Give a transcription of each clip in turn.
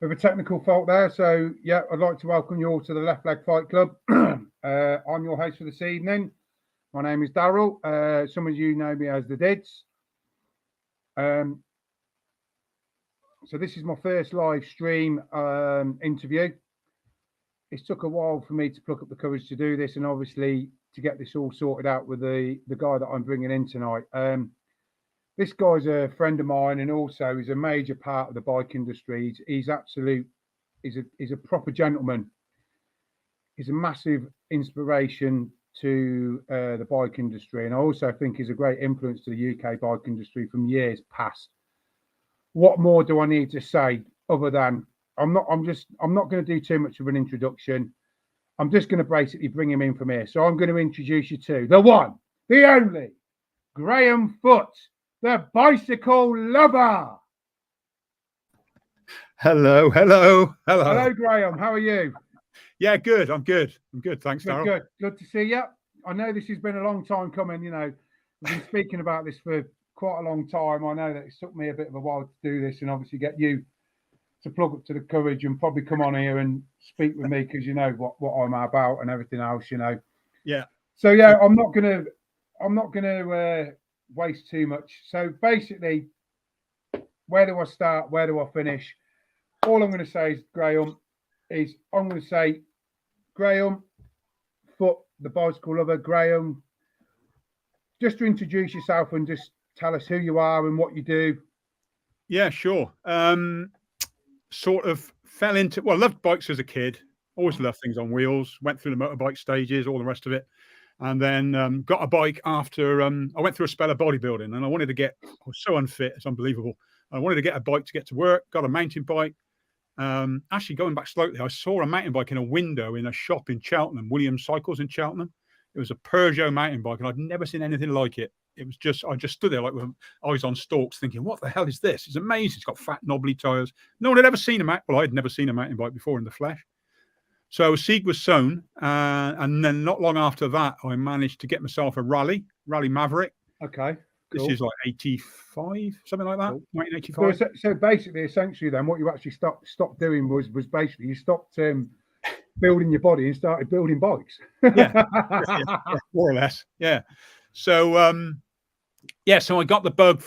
with a technical fault there. So, yeah, I'd like to welcome you all to the Left Leg Fight Club. I'm your host for this evening. My name is Daryl. Some of you know me as the Dids. So this is my first live stream interview. It's took a while for me to pluck up the courage to do this, and obviously to get this all sorted out with the guy that I'm bringing in tonight. This guy's a friend of mine, and also is a major part of the bike industry. He's a proper gentleman. He's a massive inspiration to the bike industry, and I also think he's a great influence to the UK bike industry from years past. What more do I need to say other than I'm not going to do too much of an introduction. I'm just going to basically bring him in from here. So I'm going to introduce you to the one, the only, Graham Foot, the bicycle lover. Hello. Hello, Graham. How are you? Yeah, good. I'm good. Thanks, Darryl. Good to see you. I know this has been a long time coming. You know, we've been speaking about this for quite a long time. I know that it took me a bit of a while to do this, and obviously get you to plug up to the courage and probably come on here and speak with me, because you know what I'm about and everything else, you know. Yeah. So yeah, I'm not gonna waste too much. So basically, where do I start? Where do I finish? All I'm going to say is Graham Foot, the bicycle lover. Graham, just to introduce yourself and just tell us who you are and what you do. Yeah, sure. Sort of fell into, loved bikes as a kid. Always loved things on wheels. Went through the motorbike stages, all the rest of it. And then got a bike after I went through a spell of bodybuilding, and I was so unfit, it's unbelievable. I wanted to get a bike to get to work, got a mountain bike. Actually, going back slightly, I saw a mountain bike in a window in a shop in Cheltenham, Williams Cycles in Cheltenham. It was a Peugeot mountain bike, and I'd never seen anything like it. It was just, I just stood there like with eyes on stalks thinking, what the hell is this? It's amazing. It's got fat, knobbly tires. No one had ever seen I had never seen a mountain bike before in the flesh. So a seed was sown. And then not long after that, I managed to get myself a Rally Maverick. Okay. Cool. This is like 85, something like that, cool. 1985. So basically, essentially then, what you actually stopped doing was basically you stopped building your body and started building bikes. yeah, more or less. Yeah. So, so I got the bug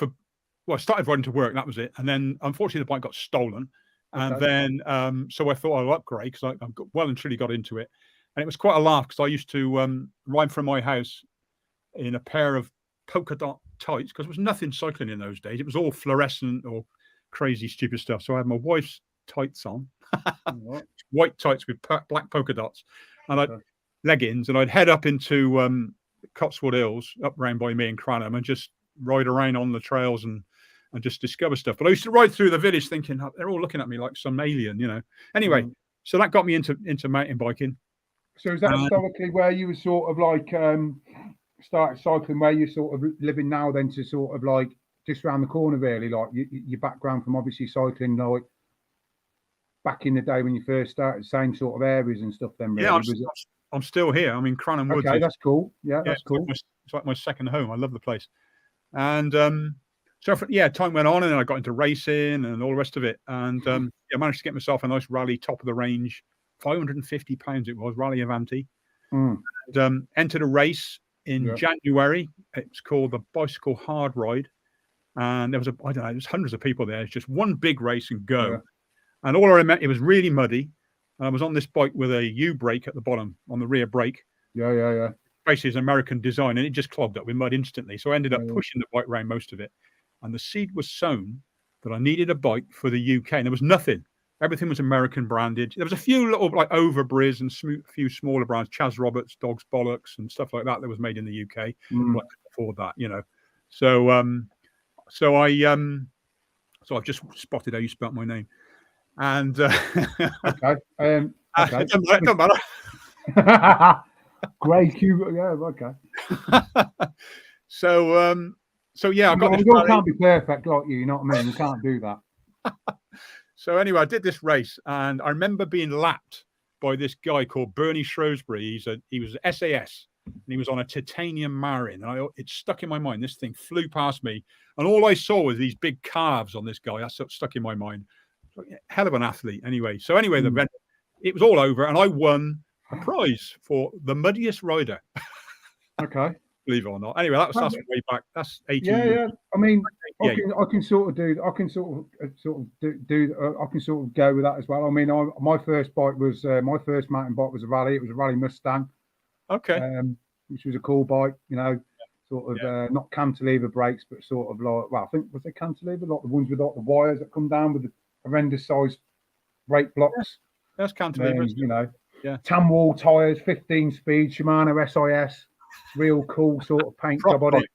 I started riding to work. That was it. And then, unfortunately, the bike got stolen. And then, so I thought I'll upgrade, because I well and truly got into it. And it was quite a laugh, because I used to ride from my house in a pair of polka dot tights, because there was nothing cycling in those days. It was all fluorescent or crazy, stupid stuff. So I had my wife's tights on, white tights with black polka dots, and leggings, and I'd head up into Cotswold Hills, up round by me in Cranham, and just ride around on the trails and just discover stuff. But I used to ride through the village thinking, they're all looking at me like some alien, you know. Anyway, so that got me into mountain biking. So is that historically where you were sort of like started cycling, where you're sort of living now, then, to sort of like just around the corner, really, like your background from obviously cycling, like back in the day when you first started, same sort of areas and stuff then, really? Yeah, I'm still here. I'm in Cranham Woods. Okay, that's cool. Yeah, that's cool. It's like my second home. I love the place. And time went on, and then I got into racing and all the rest of it. And I managed to get myself a nice Rally top of the range, £550 it was, Rally Avanti. And entered a race in January. It was called the Bicycle Hard Ride. And there was hundreds of people there. It's just one big race and go. Yeah. And all I remember, it was really muddy. And I was on this bike with a U-brake at the bottom on the rear brake. Yeah. Basically, it's an American design, and it just clogged up with mud instantly. So I ended up pushing the bike around most of it. And the seed was sown that I needed a bike for the UK. And there was nothing. Everything was American branded. There was a few little like Overbriz and a few smaller brands, Chaz Roberts, Dog's Bollocks, and stuff like that was made in the UK. But I couldn't afford that, you know. So I've just spotted how you spelt my name. And okay. It doesn't matter. Great, okay. So yeah, I've got this. You can't be perfect like you know what I mean? You can't do that. So anyway, I did this race, and I remember being lapped by this guy called Bernie Shrewsbury. He was SAS, and he was on a titanium Marin, and it stuck in my mind. This thing flew past me, and all I saw was these big calves on this guy. That's stuck in my mind. hell of an athlete anyway. So anyway, Mm. it was all over, and I won a prize for the muddiest rider. Okay. Believe it or not. Anyway, that's way back. That's 80. Yeah. I mean, I 88. can sort of do. I can sort of do. I can sort of go with that as well. I mean, my first bike was my first mountain bike was a rally. It was a Rally Mustang. Okay. Which was a cool bike. You know, sort of not cantilever brakes, but sort of like, well, I think was they cantilever, like the ones with like the wires that come down with the horrendous size brake blocks. That's cantilever. You know, yeah. tan wall tires, 15 speed Shimano SIS. Real cool sort of paint job on it.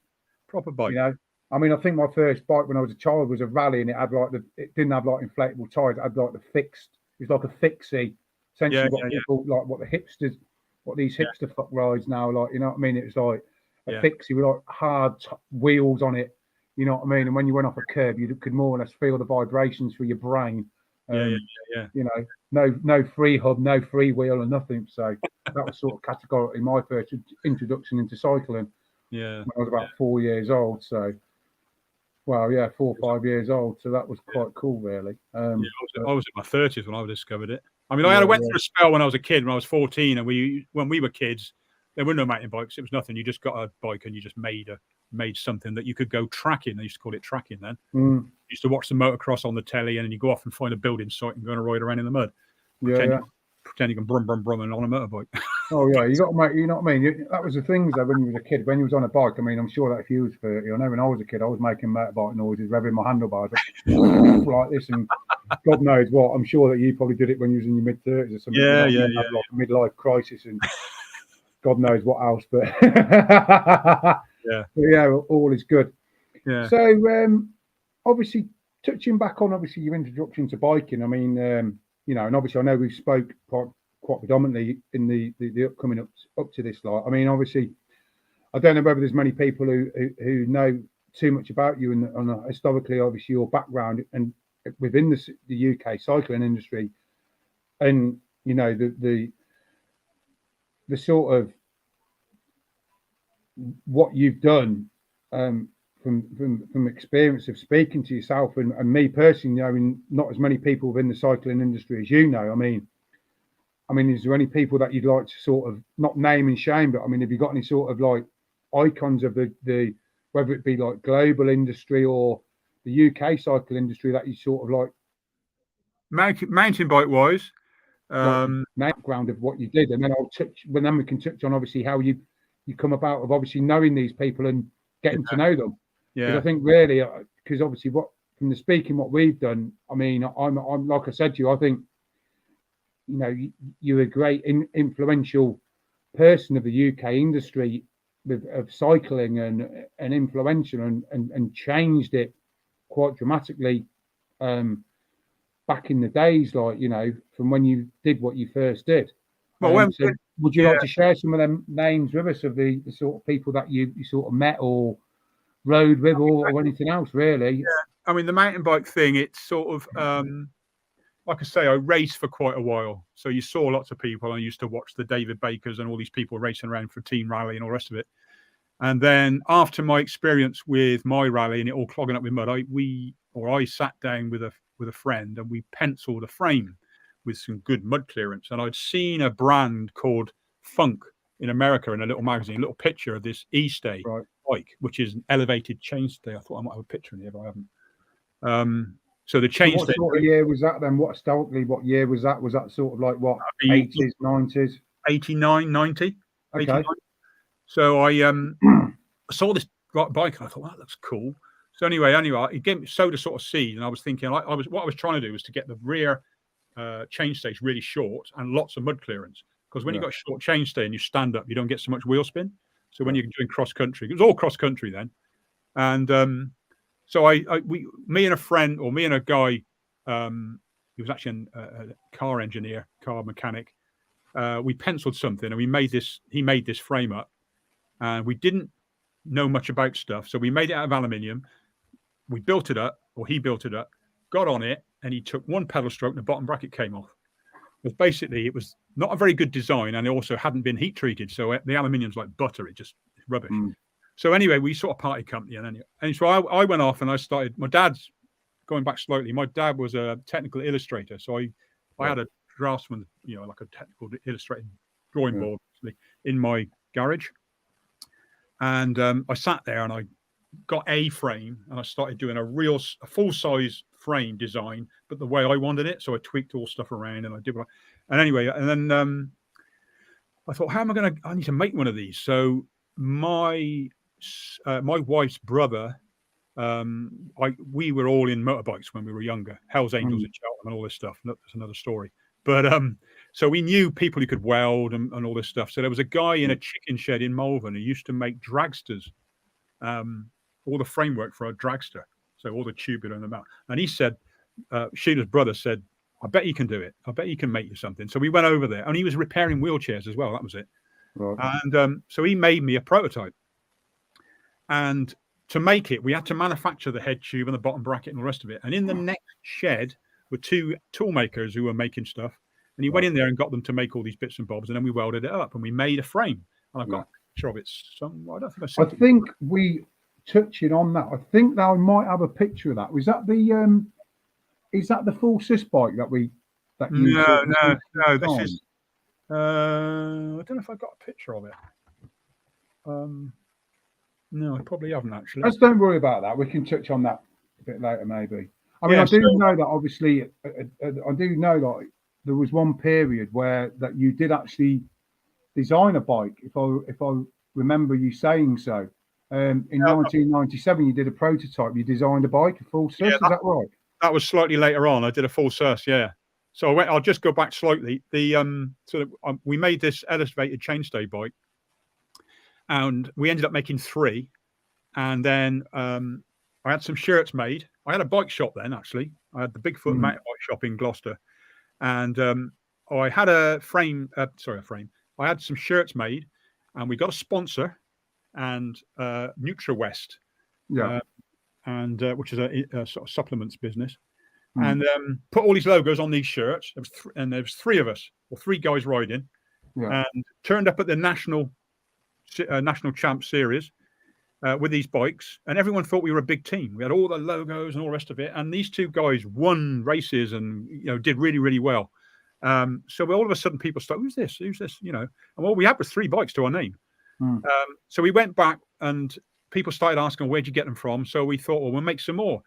Proper bike. You know, I mean, I think my first bike when I was a child was a rally, and it had like it didn't have like inflatable tires. It had like the fixed. It was like a fixie. Essentially, what people like, what the hipsters, what these hipster fuck rides now, like, you know what I mean? It was like a fixie with like hard wheels on it. You know what I mean? And when you went off a curb, you could more or less feel the vibrations through your brain. You know, no free hub, no free wheel, and nothing. So that was sort of categorically my first introduction into cycling. Yeah, when I was about 4 years old. So, well, 4 or 5 years old. So that was quite cool, really. I was in my 30s when I discovered it. I mean, I went through a spell when I was a kid, when I was 14, and when we were kids, there were no mountain bikes. It was nothing. You just got a bike and you just made something that you could go tracking. They used to call it tracking then. You used to watch the motocross on the telly, and then you go off and find a building site and go on a ride around in the mud. Pretend you can brum on a motorbike. Oh yeah, you got to make. You know what I mean? That was the things though when you was a kid. When you was on a bike, I mean, I'm sure that if you was 30, I know when I was a kid, I was making motorbike noises, revving my handlebars like this, and God knows what. I'm sure that you probably did it when you was in your mid-30s or something. Like a midlife crisis and God knows what else. But all is good. Yeah. So obviously, touching back on obviously your introduction to biking. I mean, you know, and obviously I know we've spoke quite predominantly in the upcoming up to this lot. I mean, obviously, I don't know whether there's many people who know too much about you and historically, obviously, your background and within the UK cycling industry, and you know the sort of what you've done from experience of speaking to yourself and me personally, knowing not as many people within the cycling industry as you know. I mean, is there any people that you'd like to sort of not name and shame, but I mean, have you got any sort of like icons of the whether it be like global industry or the UK cycle industry that you sort of like mountain bike wise, background of what you did, and then then we can touch on obviously how you come about of obviously knowing these people and getting to know them. Because I think really, because obviously from the speaking what we've done, I mean, I'm like I said to you, I think, you know, you're a great influential person of the UK industry of cycling and influential and changed it quite dramatically back in the days, like, you know, from when you did what you first did. Well, so would you like to share some of them names with us of the sort of people that you sort of met or rode with or anything else, really? Yeah. I mean, the mountain bike thing, it's sort of like I say, I raced for quite a while. So you saw lots of people. I used to watch the David Bakers and all these people racing around for Team Rally and all the rest of it. And then after my experience with my rally and it all clogging up with mud, I sat down with a friend and we penciled a frame with some good mud clearance. And I'd seen a brand called Funk in America in a little magazine, a little picture of this E-Stay bike, which is an elevated chainstay. I thought I might have a picture in here, but I haven't. So the chainstay. What sort of year was that then? What year was that? Was that sort of like what, 80s, 90s? 89, 90. Okay. 89. So I saw this bike and I thought, that looks cool. So anyway, it gave me sowed a sort of seed, and I was thinking, what I was trying to do was to get the rear chainstays really short and lots of mud clearance, because when you've got a short chainstay and you stand up, you don't get so much wheel spin. So when you're doing cross country, it was all cross country then, and so me and a friend, or me and a guy, he was actually a car engineer, car mechanic. We penciled something and he made this frame up, and we didn't know much about stuff. So we made it out of aluminium. We built it up, or he built it up, got on it, and he took one pedal stroke and the bottom bracket came off. But basically it was not a very good design, and it also hadn't been heat treated. So the aluminium's like butter. It's rubbish. So anyway, we sort of party company, and so I went off and I started. My dad's going back slightly, my dad was a technical illustrator, so I had a draftsman, like a technical illustrating drawing board actually, in my garage, and I sat there and I got a frame and I started doing a full size frame design, but the way I wanted it. So I tweaked all stuff around and I did. And anyway, and then I thought, I need to make one of these. So my wife's brother, we were all in motorbikes when we were younger, Hell's Angels in Cheltenham and all this stuff. That's another story. But so we knew people who could weld and all this stuff. So there was a guy in a chicken shed in Malvern who used to make dragsters, all the framework for a dragster. So all the tubular and the mount. And he said, Sheila's brother said, I bet he can do it. I bet he can make you something. So we went over there, and he was repairing wheelchairs as well. That was it. Right. And so he made me a prototype. And to make it, we had to manufacture the head tube and the bottom bracket and the rest of it. And in the next shed were two tool makers who were making stuff. And he went in there and got them to make all these bits and bobs. And then we welded it up and we made a frame. And I've got a picture of it. I don't think I think we touching on that. I think that I might have a picture of that. Was that the is that the full sus bike that you? No. This is. I don't know if I got a picture of it. No, I probably haven't actually. Let's don't worry about that. We can touch on that a bit later, maybe. I mean, I do know that obviously. I do know that there was one period where that you did actually design a bike. If I remember you saying so. In 1997, you did a prototype. You designed a bike, a full sus. Is that right? That was slightly later on. I did a full sus, yeah. So I'll just go back slightly. We made this elevated chainstay bike, and we ended up making 3. And then I had some shirts made. I had a bike shop then, actually. I had the Bigfoot mountain bike shop in Gloucester, and I had a frame. I had some shirts made, and we got a sponsor, and NutraWest, and which is a sort of supplements business, and put all these logos on these shirts. There was 3 of us, or 3 guys riding, and turned up at the national champ series with these bikes, and everyone thought we were a big team. We had all the logos and all the rest of it, and these 2 guys won races and did really, really well. So all of a sudden people started, who's this, and all we had was 3 bikes to our name. So we went back and people started asking, where'd you get them from? So we thought, well, we'll make some more.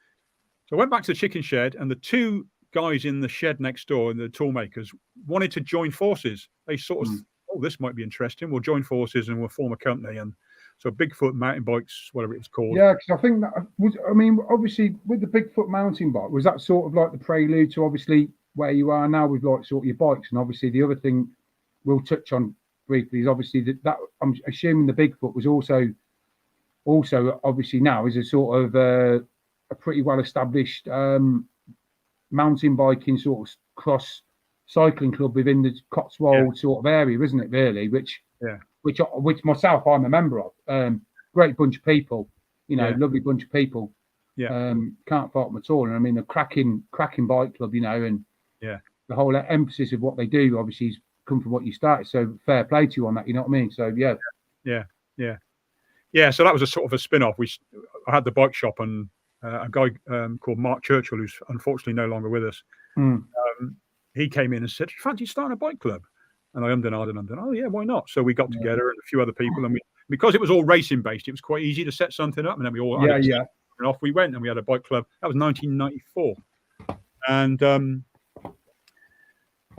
So I went back to the chicken shed, and the 2 guys in the shed next door, the tool makers, wanted to join forces. They sort of, this might be interesting. We'll join forces and we'll form a company. And so Bigfoot mountain bikes, whatever it was called. Yeah, because I think that was, I mean, obviously with the Bigfoot mountain bike, was that sort of like the prelude to obviously where you are now with like sort of your bikes? And obviously the other thing we'll touch on briefly is obviously that I'm assuming the Bigfoot was also obviously now is a sort of a pretty well established mountain biking sort of cross cycling club within the Cotswold sort of area, isn't it? Really, which myself I'm a member of. Great bunch of people, lovely bunch of people. Can't fault them at all. And I mean, a cracking bike club, and the whole emphasis of what they do obviously is come from what you started. So fair play to you on that. You know what I mean? So so that was a sort of a spin-off. I had the bike shop, and a guy called Mark Churchill, who's unfortunately no longer with us. He came in and said, fancy starting a bike club? And I ummed and ahed. Oh yeah, why not? So we got together and a few other people, and because it was all racing based, it was quite easy to set something up, and then we all and off we went, and we had a bike club. That was 1994, and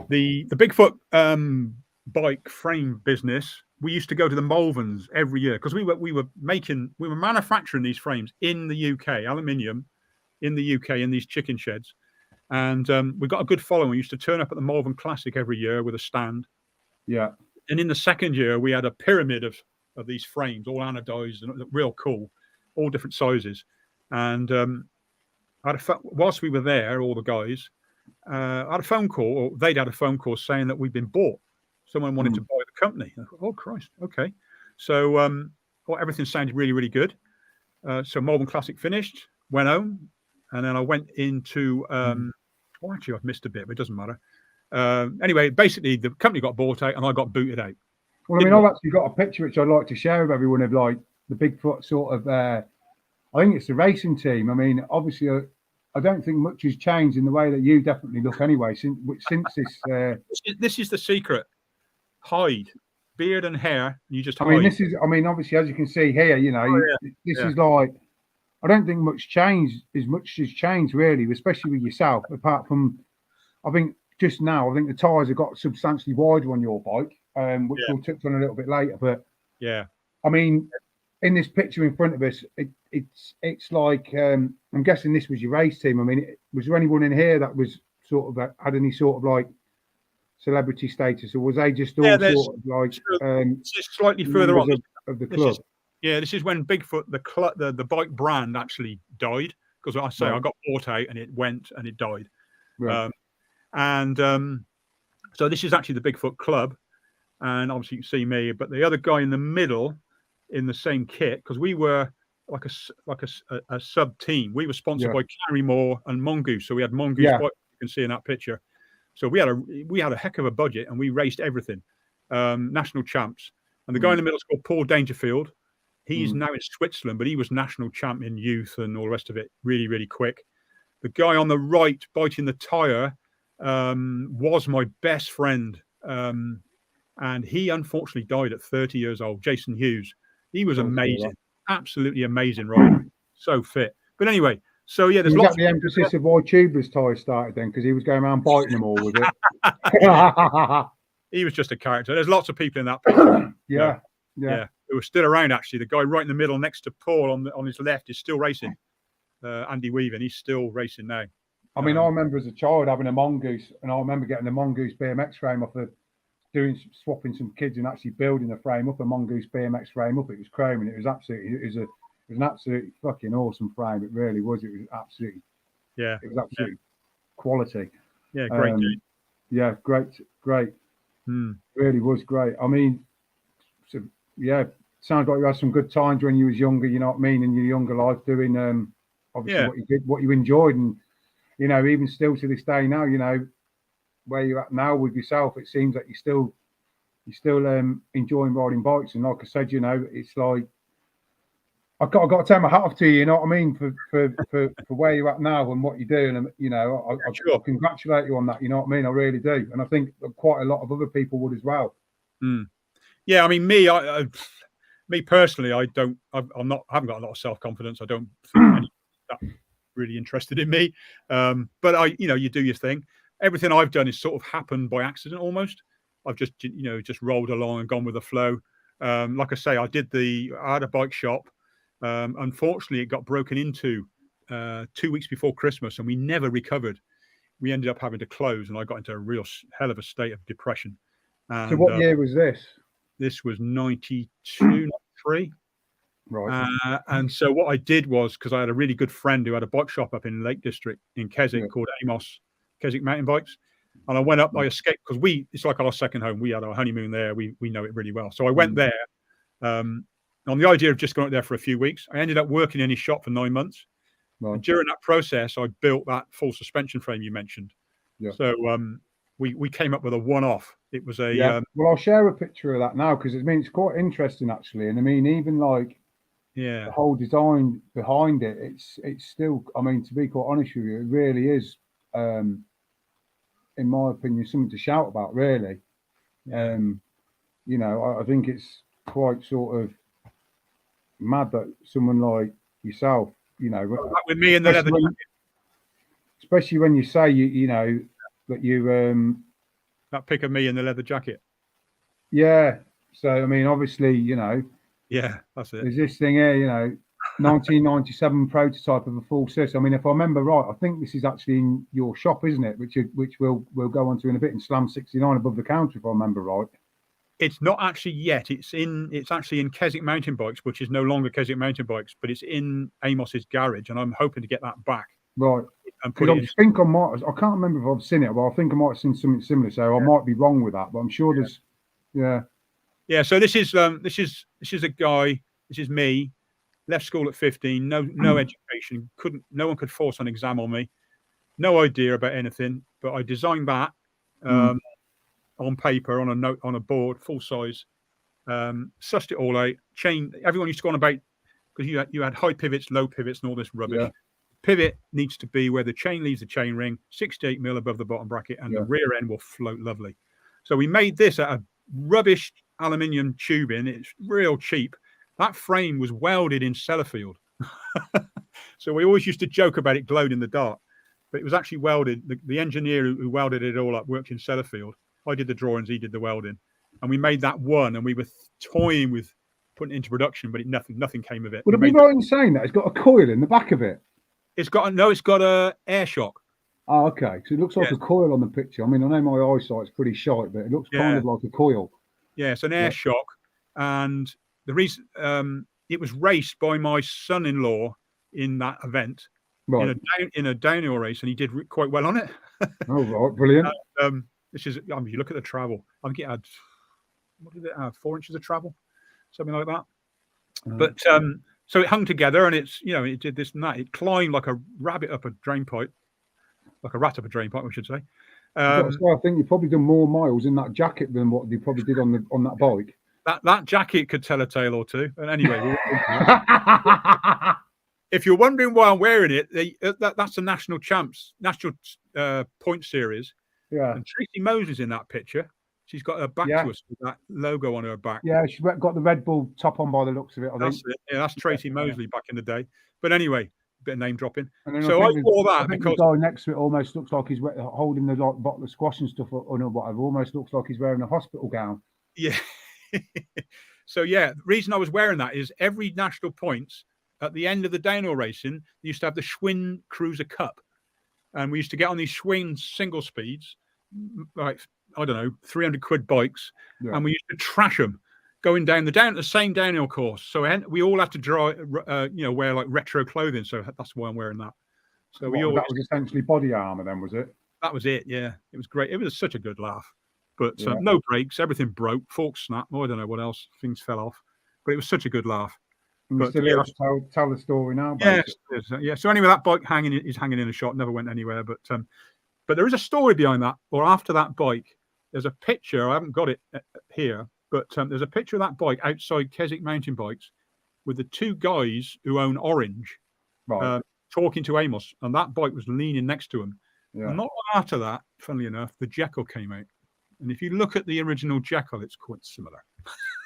the Bigfoot bike frame business, we used to go to the Malverns every year because we were manufacturing these frames in the UK, aluminium in the UK in these chicken sheds, and we got a good following. We used to turn up at the Malvern Classic every year with a stand. And in the second year we had a pyramid of these frames, all anodized and real cool, all different sizes. And whilst we were there, all the guys, I had a phone call, or they'd had a phone call saying that we'd been bought. Someone wanted to buy the company. I thought, oh Christ, okay. So everything sounded really, really good. So Malvern Classic finished, went home, and then I went into actually I've missed a bit, but it doesn't matter. Anyway, basically the company got bought out and I got booted out. Well, I mean, I've actually got a picture which I'd like to share with everyone of like the Bigfoot sort of I think it's the racing team. I mean, obviously I don't think much has changed in the way that you definitely look anyway since this. This is the secret. Hide, beard and hair. You just hide. I mean, this is. I mean, obviously, as you can see here, you know, this is like. I don't think much has changed really, especially with yourself. Apart from, I think just now, I think the tyres have got substantially wider on your bike, which we'll touch on a little bit later. But yeah, I mean, in this picture in front of us, it's like I'm guessing this was your race team. I mean, was there anyone in here that was sort of had any sort of like celebrity status, or was they just all sort of like just slightly further on of the club? This is when Bigfoot, the bike brand, actually died, because I say I got bought out and it went and it died. Right. So this is actually the Bigfoot Club, and obviously you can see me, but the other guy in the middle in the same kit, because we were like a sub team. We were sponsored by Carrymore and Mongoose, so we had Mongoose bike, you can see in that picture. So we had a heck of a budget, and we raced everything, national champs. And the guy in the middle is called Paul Dangerfield. He's now in Switzerland, but he was national champ in youth and all the rest of it. Really, really quick. The guy on the right biting the tire was my best friend, and he unfortunately died at 30 years old. Jason Hughes. He was amazing, absolutely amazing rider. So fit. But anyway, so yeah, there's lots of the emphasis of why tubeless tires started then, because he was going around biting them all with it. He was just a character. There's lots of people in that picture. Yeah. Who are still around, actually. The guy right in the middle next to Paul on his left is still racing. Andy Weaven, he's still racing now. I mean, I remember as a child having a Mongoose, and I remember getting a Mongoose BMX frame off swapping some kids and actually building a frame up, a Mongoose BMX frame up. It was chrome, and it was an absolutely fucking awesome frame. It really was. It was absolutely quality. Yeah, great. Yeah, great. Really was great. I mean, so sounds like you had some good times when you was younger. You know what I mean? In your younger life, doing obviously what you did, what you enjoyed, and you know, even still to this day now, you know, where you're at now with yourself, it seems that you're still enjoying riding bikes. And like I said, you know, it's like I've got to take my hat off to you. You know what I mean, for where you're at now and what you're doing. And you know, I congratulate you on that. You know what I mean? I really do, and I think quite a lot of other people would as well. Yeah, I mean, me personally, I haven't got a lot of self-confidence. I don't think any that really interested in me. But you do your thing. Everything I've done is sort of happened by accident almost. I've just rolled along and gone with the flow. Like I say, I had a bike shop. Unfortunately, it got broken into 2 weeks before Christmas, and we never recovered. We ended up having to close, and I got into a real hell of a state of depression. And, so what year was this? This was 92, 93. Right. And so what I did was, because I had a really good friend who had a bike shop up in Lake District in Keswick called Amos Keswick Mountain Bikes. And I went up, I escaped, because it's like our second home. We had our honeymoon there. We know it really well. So I went there on the idea of just going up there for a few weeks. I ended up working in his shop for 9 months. Right. And during that process, I built that full suspension frame you mentioned. Yeah. So we came up with a one-off. It was a well, I'll share a picture of that now, because it's quite interesting actually. And I mean, even like the whole design behind it, it's still, I mean, to be quite honest with you, it really is in my opinion something to shout about, really. You know, I think it's quite sort of mad that someone like yourself, you know, with me in the leather jacket, especially when you say you know that you that pic of me in the leather jacket. Yeah. So I mean, obviously, you know. Yeah, that's it. There's this thing here, you know, 1997 prototype of a full system. I mean, if I remember right, I think this is actually in your shop, isn't it? Which we'll go on to in a bit, in Slam 69 above the counter, if I remember right. It's not actually yet. It's actually in Keswick Mountain Bikes, which is no longer Keswick Mountain Bikes, but it's in Amos's garage, and I'm hoping to get that back. Right. I think I can't remember if I've seen it, but I think I might have seen something similar. So I might be wrong with that, but I'm sure there's, Yeah. So this is a guy. This is me. Left school at 15. No education. No one could force an exam on me. No idea about anything. But I designed that on paper, on a note, on a board, full size. Sussed it all out. Everyone used to go on about, because you had high pivots, low pivots, and all this rubbish. Yeah. pivot needs to be where the chain leaves the chain ring, 68mm above the bottom bracket, and the rear end will float lovely. So we made this out of rubbish aluminium tubing. It's real cheap. That frame was welded in Sellafield. So we always used to joke about it glowed in the dark, but it was actually welded. The engineer who welded it all up worked in Sellafield. I did the drawings, he did the welding, and we made that one, and we were toying with putting it into production, but nothing came of it. Would it be right in saying that it's got a coil in the back of it? It's got a air shock. Oh, okay. So it looks like a coil on the picture. I mean, I know my eyesight's pretty shite, but it looks kind of like a coil. Yeah, it's an air shock, and the reason it was raced by my son-in-law in that event in a downhill race, and he did quite well on it. Oh, right, brilliant. This is, I mean, you look at the travel. I think it had, what did it have? 4 inches of travel, something like that. But so it hung together, and it's, it did this and that. It climbed like a rabbit up a drain pipe, like a rat up a drain pipe, we should say. I think you've probably done more miles in that jacket than what you probably did on that bike. That jacket could tell a tale or two. And anyway, if you're wondering why I'm wearing it, that's the national point series. Yeah. And Tracy Mosley's in that picture. She's got her back to us with that logo on her back. Yeah, she's got the Red Bull top on by the looks of it. That's it. Yeah, that's Tracy Mosley back in the day. But anyway, bit of name dropping. So I wore that because the guy next to it almost looks like he's holding the bottle of squash and stuff or whatever. Almost looks like he's wearing a hospital gown. Yeah. So the reason I was wearing that is every national points at the end of the downhill racing, they used to have the Schwinn Cruiser Cup, and we used to get on these Schwinn single speeds, like, I don't know, 300 quid bikes, and we used to trash them going down the same downhill course. So we all had to wear like retro clothing. So that's why I'm wearing that. So that was essentially body armor then, was it? That was it. Yeah, it was great. It was such a good laugh. But no brakes, everything broke, forks snapped. I don't know what else, things fell off. But it was such a good laugh. But still tell the story now. Yeah. So anyway, that bike is hanging in a shop, never went anywhere. But there is a story behind that. Or after that bike, there's a picture. I haven't got it here, but there's a picture of that bike outside Keswick Mountain Bikes with the two guys who own Orange talking to Amos, and that bike was leaning next to him. Yeah. And not long after that, funnily enough, the Jekyll came out. And if you look at the original Jekyll, it's quite similar.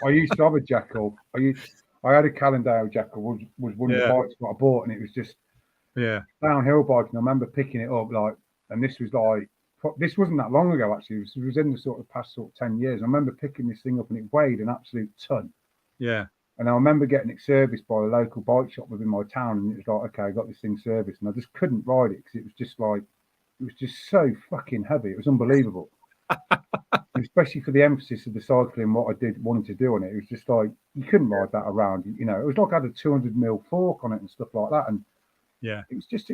I used to have a Jekyll. I had a Callendale Jekyll, was one of the bikes that I bought, and it was just downhill bike. And I remember picking it up and this wasn't that long ago actually. It was in the sort of past 10 years. I remember picking this thing up, and it weighed an absolute ton. Yeah. And I remember getting it serviced by a local bike shop within my town, and it was like, okay, I got this thing serviced, and I just couldn't ride it because it was just so fucking heavy. It was unbelievable. Especially for the emphasis of the cycling, what I wanted to do on it. It was just like, you couldn't ride that around. It was like I had a 200mm fork on it and stuff like that. And it was just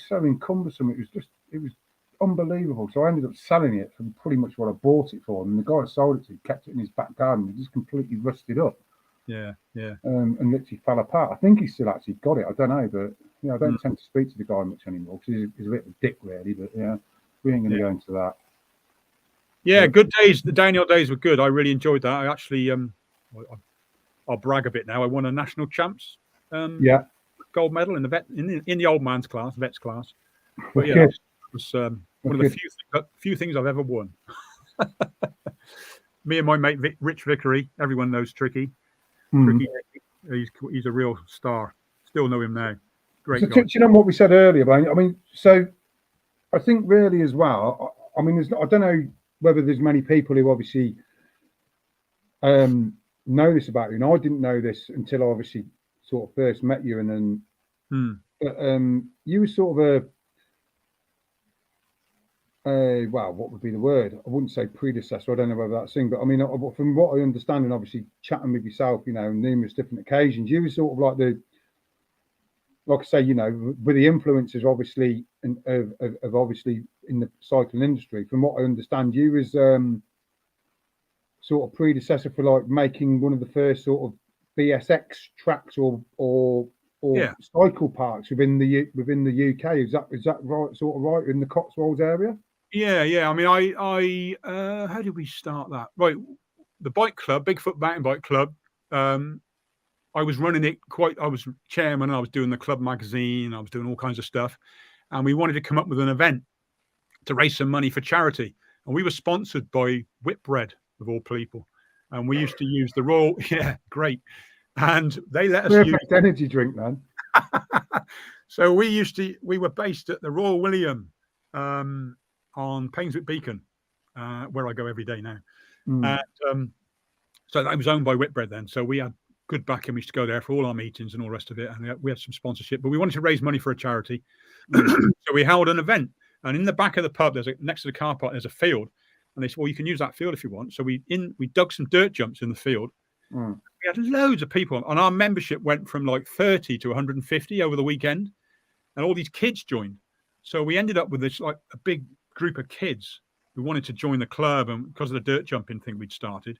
so encumbersome. It was unbelievable. So I ended up selling it for pretty much what I bought it for. And the guy I sold it to kept it in his back garden. It just completely rusted up. Yeah. And literally fell apart. I think he's still actually got it. I don't know, but I don't tend to speak to the guy much anymore because he's a bit of a dick, really. But we ain't going to go into that. Yeah, good days. The downhill days were good. I really enjoyed that. I actually, I'll brag a bit now. I won a national champs gold medal in the old man's class, vets class. But it was one of the few things I've ever won. Me and my mate Rich Vickery, everyone knows Tricky. Tricky, he's a real star. Still know him now. Great guy. Touching on what we said earlier, I mean, so I think really as well. I mean, I don't know whether there's many people who obviously know this about you, and I didn't know this until I obviously sort of first met you, and then you were sort of well, what would be the word? I wouldn't say predecessor. I don't know whether that's thing, but I mean, from what I understand, and obviously chatting with yourself, on numerous different occasions, you were sort of like like I say, with the influences obviously of obviously in the cycling industry. From what I understand, you was sort of predecessor for like making one of the first sort of BSX tracks or cycle parks within the UK. Is that right? Sort of right in the Cotswolds area? Yeah. I mean, I how did we start that? Right, the bike club, Bigfoot Mountain Bike Club. I was running it I was chairman, I was doing the club magazine, I was doing all kinds of stuff. And we wanted to come up with an event to raise some money for charity. And we were sponsored by Whitbread, of all people. And we used to use the Royal, yeah, great. And they let us use energy drink, man. So we were based at the Royal William on Painswick Beacon, where I go every day now. And so that was owned by Whitbread then. So we had good backing. We used to go there for all our meetings and all the rest of it. And we had some sponsorship, but we wanted to raise money for a charity. So we held an event. And in the back of the pub, next to the car park, there's a field. And they said, well, you can use that field if you want. So we dug some dirt jumps in the field. We had loads of people, and our membership went from like 30 to 150 over the weekend, and all these kids joined. So we ended up with this like a big group of kids who wanted to join the club, and because of the dirt jumping thing we'd started.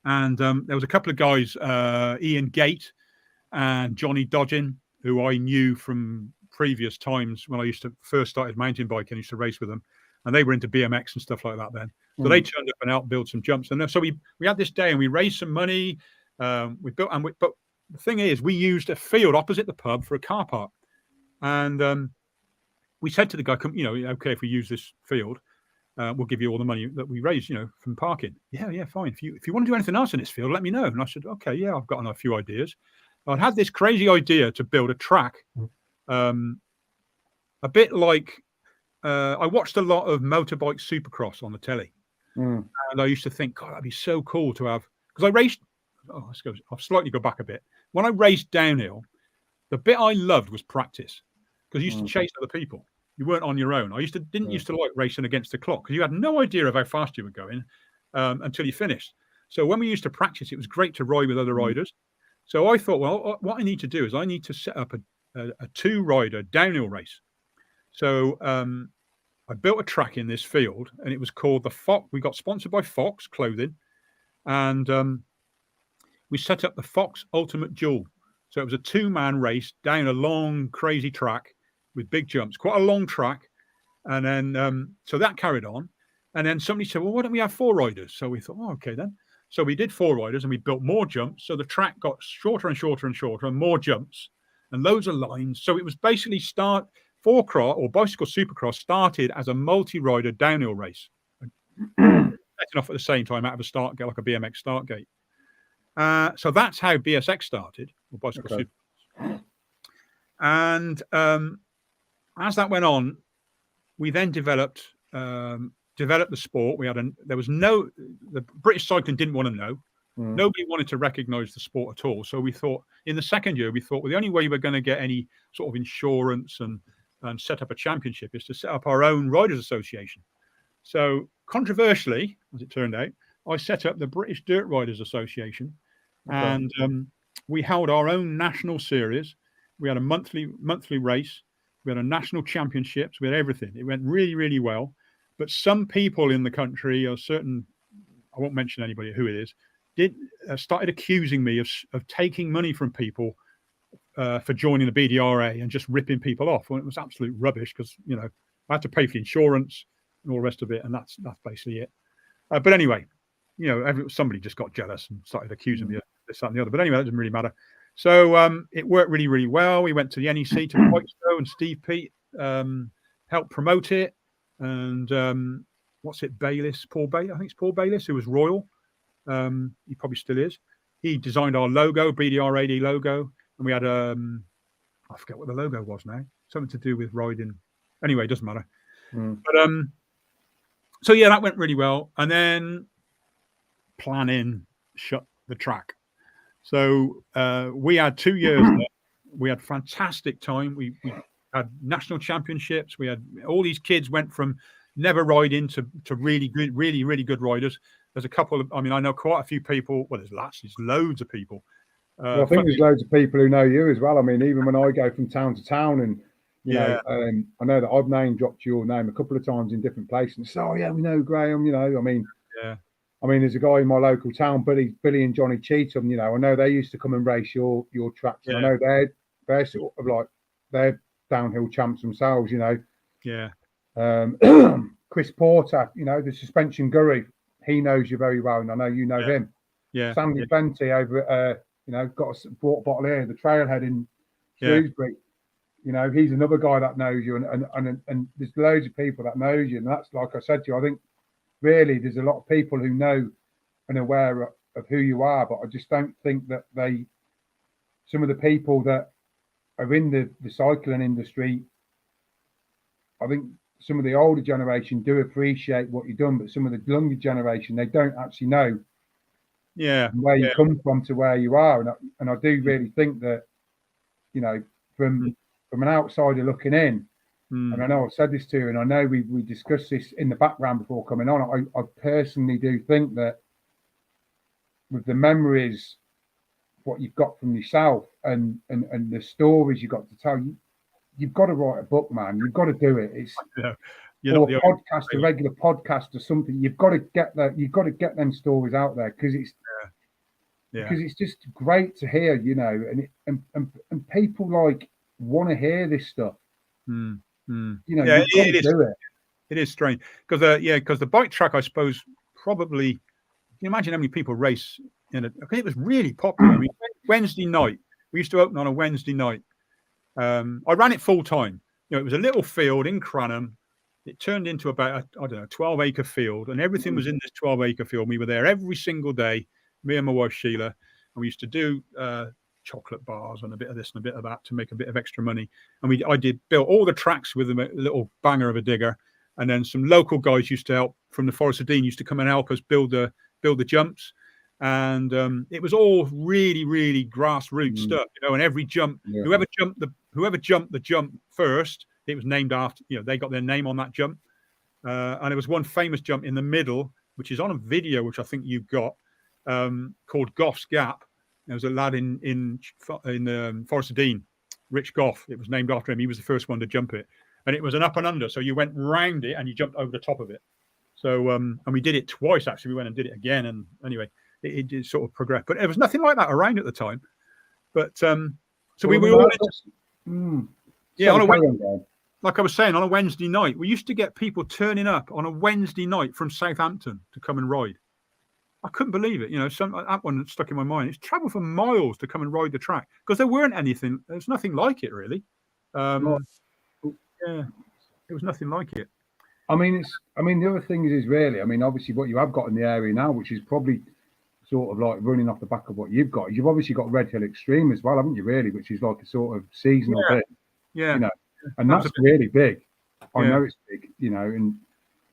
And there was a couple of guys, Ian Gate and Johnny Dodgin, who I knew from previous times when I first started mountain biking. I used to race with them, and they were into BMX and stuff like that then. So they turned up and helped build some jumps. And so we had this day and we raised some money. But the thing is, we used a field opposite the pub for a car park. And we said to the guy, okay, if we use this field, we'll give you all the money that we raise, from parking. Yeah, fine. If you want to do anything else in this field, let me know. And I said, okay, yeah, I've got a few ideas. I'd had this crazy idea to build a track, a bit like I watched a lot of motorbike supercross on the telly. And I used to think, God, that'd be so cool to have, because I raced. I'll slightly go back a bit. When I raced downhill, the bit I loved was practice, because you used to chase other people. You weren't on your own. I didn't used to like racing against the clock, because you had no idea of how fast you were going until you finished. So when we used to practice, it was great to ride with other riders. So I thought, well, what I need to do is I need to set up a two-rider downhill race. So I built a track in this field, and it was called the Fox. We got sponsored by Fox Clothing, and we set up the Fox Ultimate Duel. So it was a two-man race down a long, crazy track with big jumps, quite a long track. And then, so that carried on. And then somebody said, well, why don't we have four riders? So we thought, oh, okay then. So we did four riders, and we built more jumps. So the track got shorter and shorter and shorter, and more jumps and loads of lines. So it was basically Four-cross or bicycle supercross started as a multi-rider downhill race, setting off at the same time out of a start gate, like a BMX start gate. So that's how BSX started, or bicycle supercross. And as that went on, we then developed the sport. The British cycling didn't want to know. Nobody wanted to recognize the sport at all. So we thought, in the second year, well, the only way we're going to get any sort of insurance and set up a championship is to set up our own riders association. So controversially, as it turned out, I set up the British Dirt Riders Association, and we held our own national series. We had a monthly race. We had a national championships. We had everything. It went really, really well. But some people in the country, I won't mention anybody who it is, started accusing me of taking money from people for joining the BDRA and just ripping people off. Well, it was absolute rubbish, because I had to pay for the insurance and all the rest of it, and that's basically it. But anyway, somebody just got jealous and started accusing me of this, that, and the other. But anyway, that doesn't really matter. So it worked really, really well. We went to the NEC to the bike show, and Steve Pete helped promote it. And Bayliss, Paul Bayliss, I think it's Paul Bayliss, who was Royal. He probably still is. He designed our logo, BDRAD logo. And we had I forget what the logo was now. Something to do with riding. Anyway, it doesn't matter. But so yeah, that went really well. And then planning shut the track. So we had 2 years there. We had fantastic time. We had national championships. We had all these kids went from never riding to really good, really, really good riders. There's a couple of, I know quite a few people. Well, there's loads of people. I think there's loads of people who know you as well. Even when I go from town to town, and I know that I've name dropped your name a couple of times in different places. So yeah, we know Graham. There's a guy in my local town, Billy and Johnny Cheatham. I know they used to come and race your tracks. Yeah. I know they're sort of like they're downhill champs themselves. Yeah. Chris Porter, the suspension guru, he knows you very well, and I know you know him. Yeah. Sandy Benty over at You know, got a water bottle here, the Trailhead in Yeah. Shrewsbury. You know, he's another guy that knows you, and there's loads of people that knows you, and that's like I said to you. I think really there's a lot of people who know and aware of who you are, but I just don't think that some of the people that are in the cycling industry, I think some of the older generation do appreciate what you've done, but some of the younger generation, they don't actually know where you come from to where you are. And I do really think that, you know, from an outsider looking in, and I know I've said this to you, and I know we discussed this in the background before coming on, I personally do think that with the memories, what you've got from yourself and the stories you've got to tell, you've got to write a book, man. You've got to do it. It's or a podcast, a regular podcast or something. You've got to get that. You've got to get them stories out there because it's because it's just great to hear, you know, and people like want to hear this stuff. You know, you've got to do it. It is strange because the bike track, I suppose, probably. Can you imagine how many people race in it? Because it was really popular. I mean, Wednesday night, we used to open on a Wednesday night. I ran it full time. You know, it was a little field in Cranham. It turned into about, 12-acre field, and everything was in this 12-acre field. We were there every single day, me and my wife, Sheila, and we used to do chocolate bars and a bit of this and a bit of that to make a bit of extra money. And I built all the tracks with a little banger of a digger. And then some local guys used to help from the Forest of Dean, used to come and help us build the jumps. And it was all really, really grassroots stuff, you know. And every jump, whoever jumped the jump first, it was named after, you know, they got their name on that jump. And there was one famous jump in the middle, which is on a video, which I think you've got, called Goff's Gap. There was a lad in Forest of Dean, Rich Goff. It was named after him. He was the first one to jump it, and it was an up and under. So you went round it and you jumped over the top of it. So and we did it twice actually. We went and did it again, and anyway, it did sort of progress. But there was nothing like that around at the time. But so we were all on a Wednesday, like I was saying, on a Wednesday night. We used to get people turning up on a Wednesday night from Southampton to come and ride. I couldn't believe it. You know, that one stuck in my mind. It's travel for miles to come and ride the track because there's nothing like it really. Yeah, it was nothing like it. I mean, the other thing is really, I mean, obviously what you have got in the area now, which is probably sort of like running off the back of what you've got, you've obviously got Red Hill Extreme as well, haven't you, really, which is like a sort of seasonal thing. Yeah. You know, and that's really big. I know it's big, you know,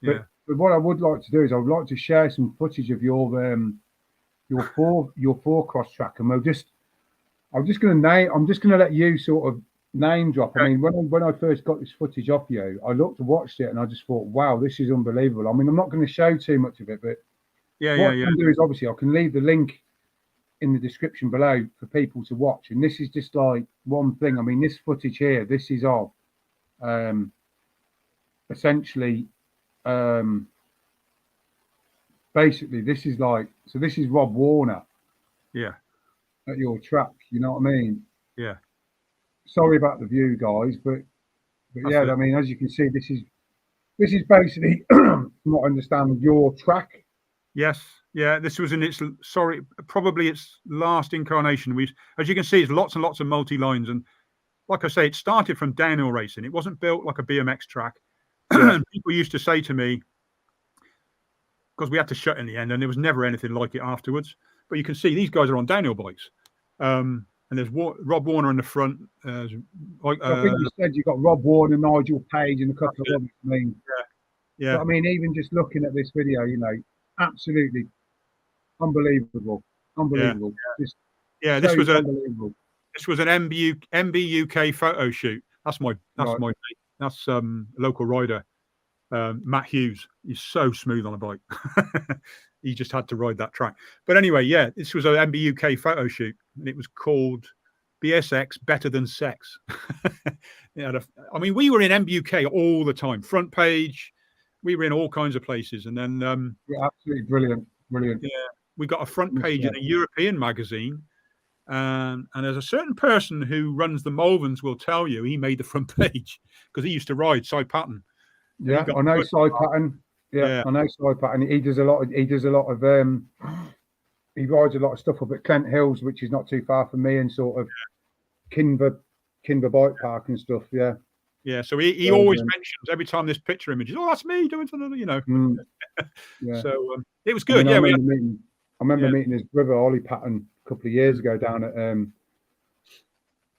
but what I would like to do is I would like to share some footage of your four cross track, and I'm just going to let you sort of name drop. I mean, when I first got this footage off you, I watched it, and I just thought, wow, this is unbelievable. I mean, I'm not going to show too much of it, but what I can do is obviously I can leave the link in the description below for people to watch. And this is just like one thing. I mean, this footage here, this is of essentially basically this is Rob Warner at your track, you know what I mean? Sorry about the view, guys, but yeah, I mean, as you can see, this is basically from what I understand, your track. Yes, this was in probably its last incarnation. As you can see, it's lots and lots of multi-lines, and like I say, it started from downhill racing. It wasn't built like a BMX track. People used to say to me, because we had to shut in the end, and there was never anything like it afterwards. But you can see these guys are on downhill bikes, and there's Rob Warner in the front. I think you said you got Rob Warner, Nigel Page, and a couple of others. I mean, But I mean, even just looking at this video, you know, absolutely unbelievable. This was an MBUK photo shoot. That's local rider, Matt Hughes. He's so smooth on a bike. He just had to ride that track. But anyway, this was an MBUK photo shoot, and it was called BSX Better Than Sex. I mean, we were in MBUK all the time. Front page. We were in all kinds of places, and then absolutely brilliant. Yeah, we got a front page in a European magazine, and there's a certain person who runs the Malverns will tell you he made the front page because he used to ride Cy Patton. Yeah, I know Cy Patton. Yeah, I know Cy Patton. He does a lot of he rides a lot of stuff up at Clent Hills, which is not too far from me, and sort of Kinver Bike Park and stuff. Yeah. Yeah. So he always mentions every time this picture images, oh, that's me doing something, you know. Yeah. So it was good. I remember meeting his brother Ollie Patton a couple of years ago down at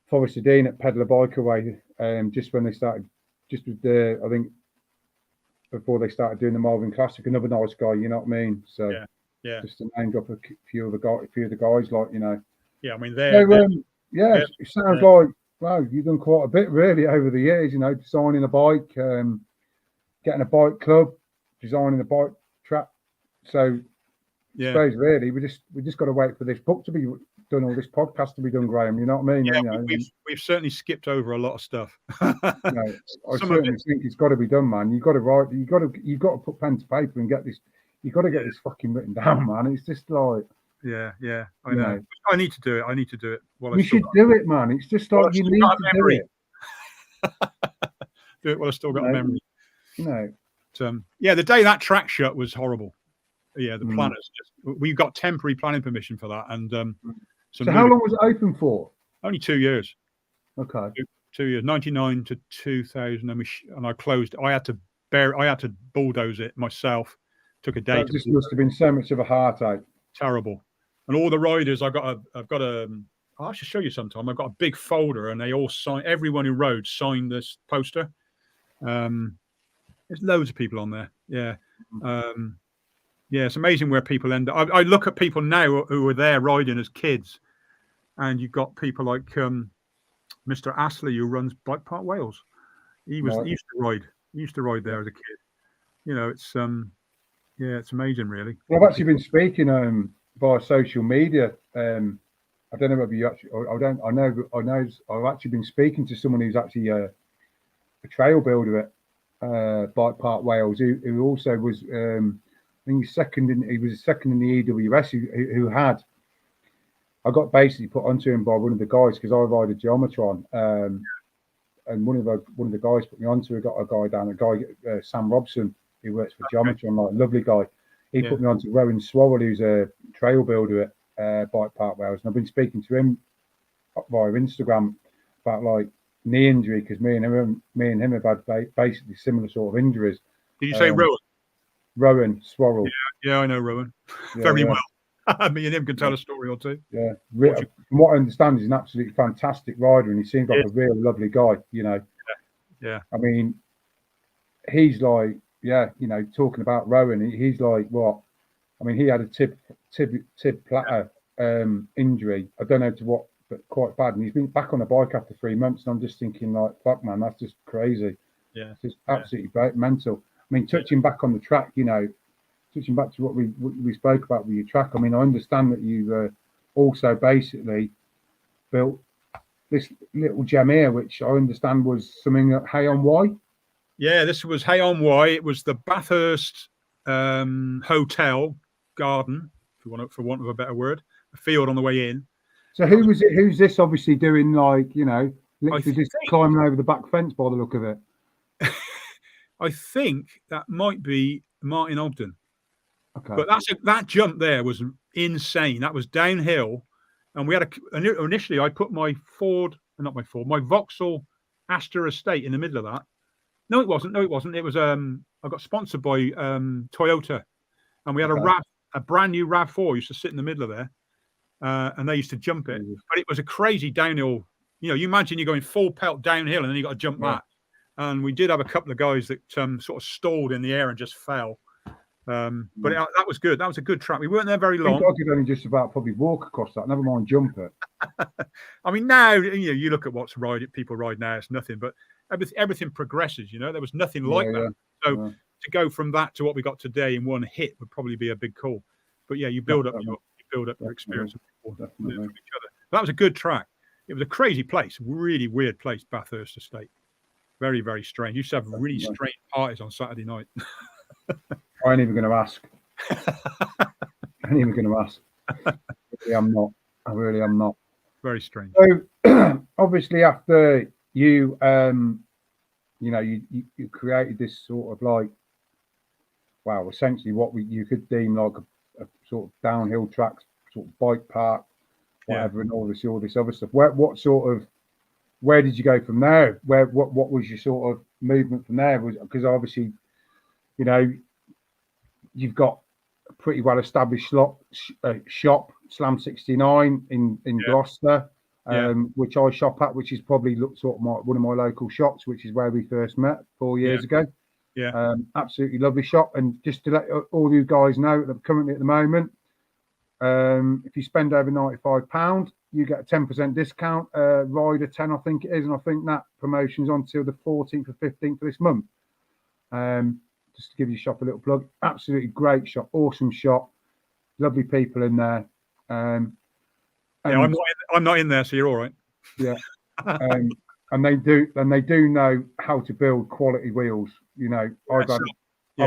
Forest of Dean at Pedlar Bikeaway, just when they started, just with the, I think before they started doing the Malvern Classic. Another nice guy, you know what I mean? So yeah. Just to name drop a few of the guys, like, you know. Yeah, I mean it sounds like, wow, you've done quite a bit really over the years, you know, designing a bike, getting a bike club, designing a bike track. So I suppose really we just got to wait for this book to be done, or this podcast to be done, Graham. You know what I mean? Yeah, you know, we've certainly skipped over a lot of stuff. I certainly think it's got to be done, man. You've got to write. You've got to put pen to paper and get this. You've got to get this fucking written down, man. It's just like. Yeah, I know. I need to do it. You should do it, man. It's just like you need to do it. Do it while I've still got a memory. You know. The day that track shut was horrible. Yeah, the planners we got temporary planning permission for that, and so how long was it open for? Only 2 years. Okay. 2 years, 99 to 2000, and I closed. I had to bulldoze it myself. Took a day. That just must have been so much of a heartache. Terrible. And all the riders, I've got a. I should show you sometime. I've got a big folder, and they all signed. Everyone who rode signed this poster. There's loads of people on there. Yeah. It's amazing where people end up. I look at people now who were there riding as kids, and you've got people like Mr. Astley, who runs Bike Park Wales. He used to ride there as a kid. You know, it's it's amazing, really. Well, I've actually been speaking via social media. I don't know whether you actually. I know. I've actually been speaking to someone who's actually a trail builder at Bike Park Wales, who also was. I think he was second in the EWS who had. I got basically put onto him by one of the guys because I ride a Geometron, and one of the guys put me onto. I got a guy down, Sam Robson, who works for Geometron, like a lovely guy. He put me onto Rowan Swirl, who's a trail builder at Bike Park Wales, and I've been speaking to him via Instagram about like knee injury, because me and him have had basically similar sort of injuries. Did you say Rowan? Rowan Swarrell. Yeah, I know Rowan very well. Me and him can tell a story or two. Yeah, from what I understand, he's an absolutely fantastic rider, and he seems like a real lovely guy. You know. Yeah. I mean, he's like, you know, talking about Rowan, he's like what? I mean, he had a tib platter injury. I don't know to what, but quite bad. And he's been back on the bike after 3 months, and I'm just thinking, like, fuck, man, that's just crazy. Yeah, it's just absolutely mental. I mean, touching back on the track, you know, touching back to what we spoke about with your track. I mean, I understand that you also basically built this little gem here, which I understand was something at Hay on Wye. Yeah, this was Hay on Wye. It was the Bathurst Hotel garden, for want of a better word, a field on the way in. So who was it? Who's this obviously doing, like, you know, literally just climbing over the back fence by the look of it? I think that might be Martin Ogden. Okay. But that jump there was insane. That was downhill, and we had initially I put my Vauxhall Astor Estate in the middle of that. No, it wasn't. It was I got sponsored by Toyota, and we had a brand new RAV4 used to sit in the middle of there, and they used to jump it. But it was a crazy downhill. You know, you imagine you're going full pelt downhill, and then you got to jump that. And we did have a couple of guys that sort of stalled in the air and just fell. But that was good. That was a good track. We weren't there very long. I could only just about probably walk across that. Never mind jump it. I mean, now you look at what's people ride now. It's nothing. But everything progresses. You know, there was nothing like that. So to go from that to what we got today in one hit would probably be a big call. But yeah, you build up your experience with people from each other. But that was a good track. It was a crazy place, really weird place, Bathurst Estate. Very, very strange. You used to have really strange parties on Saturday night. I ain't even going to ask. I really am not. Very strange. So obviously after you, you know, you created this sort of like, essentially what you could deem like a sort of downhill track sort of bike park, whatever, and all this other stuff. Where did you go from there? What was your sort of movement from there? Because obviously, you know, you've got a pretty well established shop, Slam 69 in Gloucester, which I shop at, which is probably sort of one of my local shops, which is where we first met 4 years ago. Yeah. Absolutely lovely shop. And just to let all you guys know that currently at the moment, if you spend over £95, you get a 10% discount, rider 10, I think it is. And I think that promotion's on till the 14th or 15th of this month. Just to give your shop a little plug. Absolutely great shop, awesome shop, lovely people in there. I'm not in there, so you're all right. Yeah. And they do know how to build quality wheels. You know, I've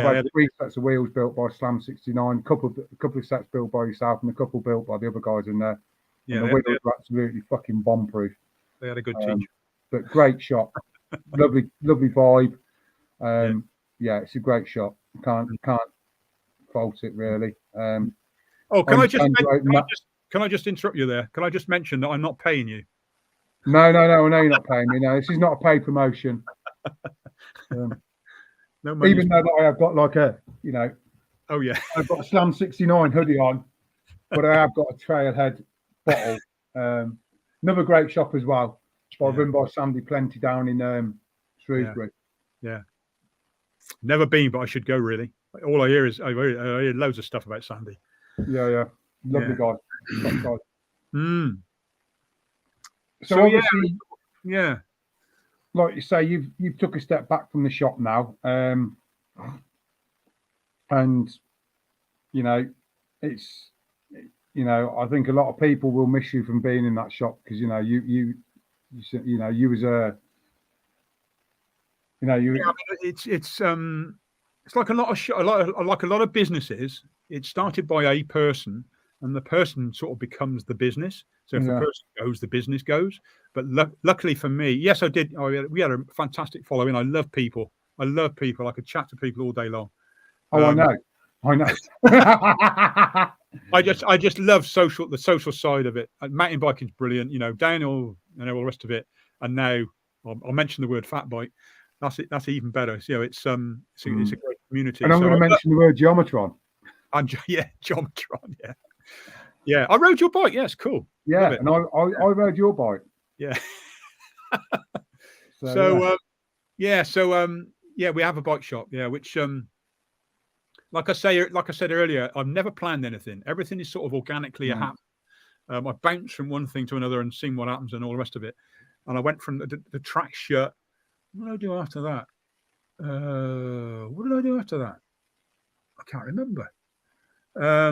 had 3 sets of wheels built by Slam 69, a couple of sets built by yourself, and a couple built by the other guys in there. Yeah, and the wheels are absolutely fucking bomb-proof. They had a good teacher. But great shop, lovely vibe. It's a great shop. Can't fault it really. Can I just interrupt you there? Can I just mention that I'm not paying you? No, I know you're not paying me. No, this is not a paid promotion. Even though that I have got like a, you know, I've got a Slam 69 hoodie on, but I have got a Trailhead bottle. Another great shop as well, run by Sandy Plenty down in Shrewsbury. Yeah. Never been, but I should go really. All I hear is I hear loads of stuff about Sandy. Yeah. Lovely guy. So obviously, like you say, you've took a step back from the shop now, and you know, it's, you know, I think a lot of people will miss you from being in that shop because you know you was a, you know, it's like a lot of businesses. It started by a person, and the person sort of becomes the business. So if the person goes, the business goes. But luckily for me, yes, I did. We had a fantastic following. I love people. I could chat to people all day long. I know. I just love the social side of it. Mountain biking's brilliant. You know, downhill and all the rest of it. And now I'll mention the word fat bike. That's it. That's even better. So it's a great community. And I'm going to mention the word geometron. Geometron. Yeah. I rode your bike. Yes, cool. Yeah, and I rode your bike. Yeah. So we have a bike shop. Yeah, which like I said earlier, I've never planned anything. Everything is sort of organically happening. I bounce from one thing to another and seen what happens and all the rest of it. And I went from the track shirt. What did I do after that? I can't remember. I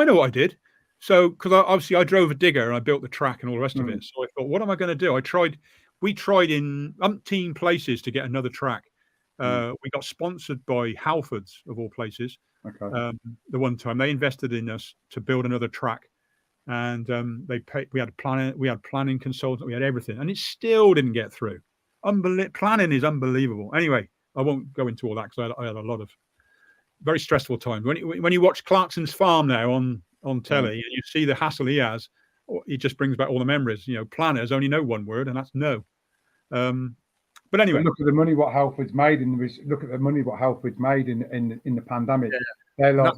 know what I did. So, because obviously I drove a digger and I built the track and all the rest of it. So I thought, what am I going to do? We tried in umpteen places to get another track. We got sponsored by Halfords of all places. Okay. The one time they invested in us to build another track, and they paid. We had planning consultant, we had everything, and it still didn't get through. Planning is unbelievable. Anyway, I won't go into all that because I had a lot of very stressful times. When you watch Clarkson's Farm now on telly and you see the hassle he has, it just brings back all the memories. You know, planners only know one word, and that's no. But anyway, look at the money what Halford's made in the pandemic. They're like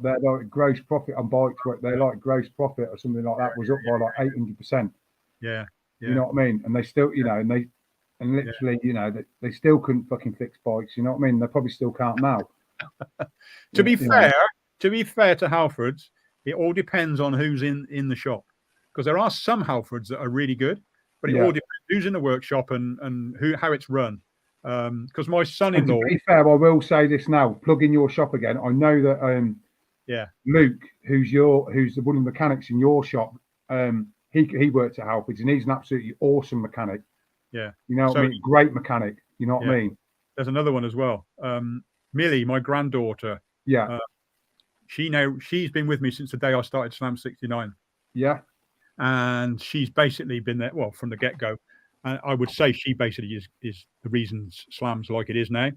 gross profit on bikes. They're like gross profit or something like that was up by like 800%. Yeah. You know what I mean? And they still, you know, and literally, you know, they still couldn't fucking fix bikes. You know what I mean? They probably still can't now. To be fair to Halfords, it all depends on who's in the shop, because there are some Halfords that are really good, but it all depends who's in the workshop and how it's run. Because my son-in-law. To be fair, I will say this now. Plug in your shop again. I know that Luke, who's one of the mechanics in your shop, he works at Halfords and he's an absolutely awesome mechanic. Yeah, you know what I mean. Great mechanic. You know what I mean. There's another one as well. Millie, my granddaughter. Yeah. She's been with me since the day I started Slam 69. Yeah. And she's basically been there, well, from the get-go. And I would say she basically is the reason Slam's like it is now.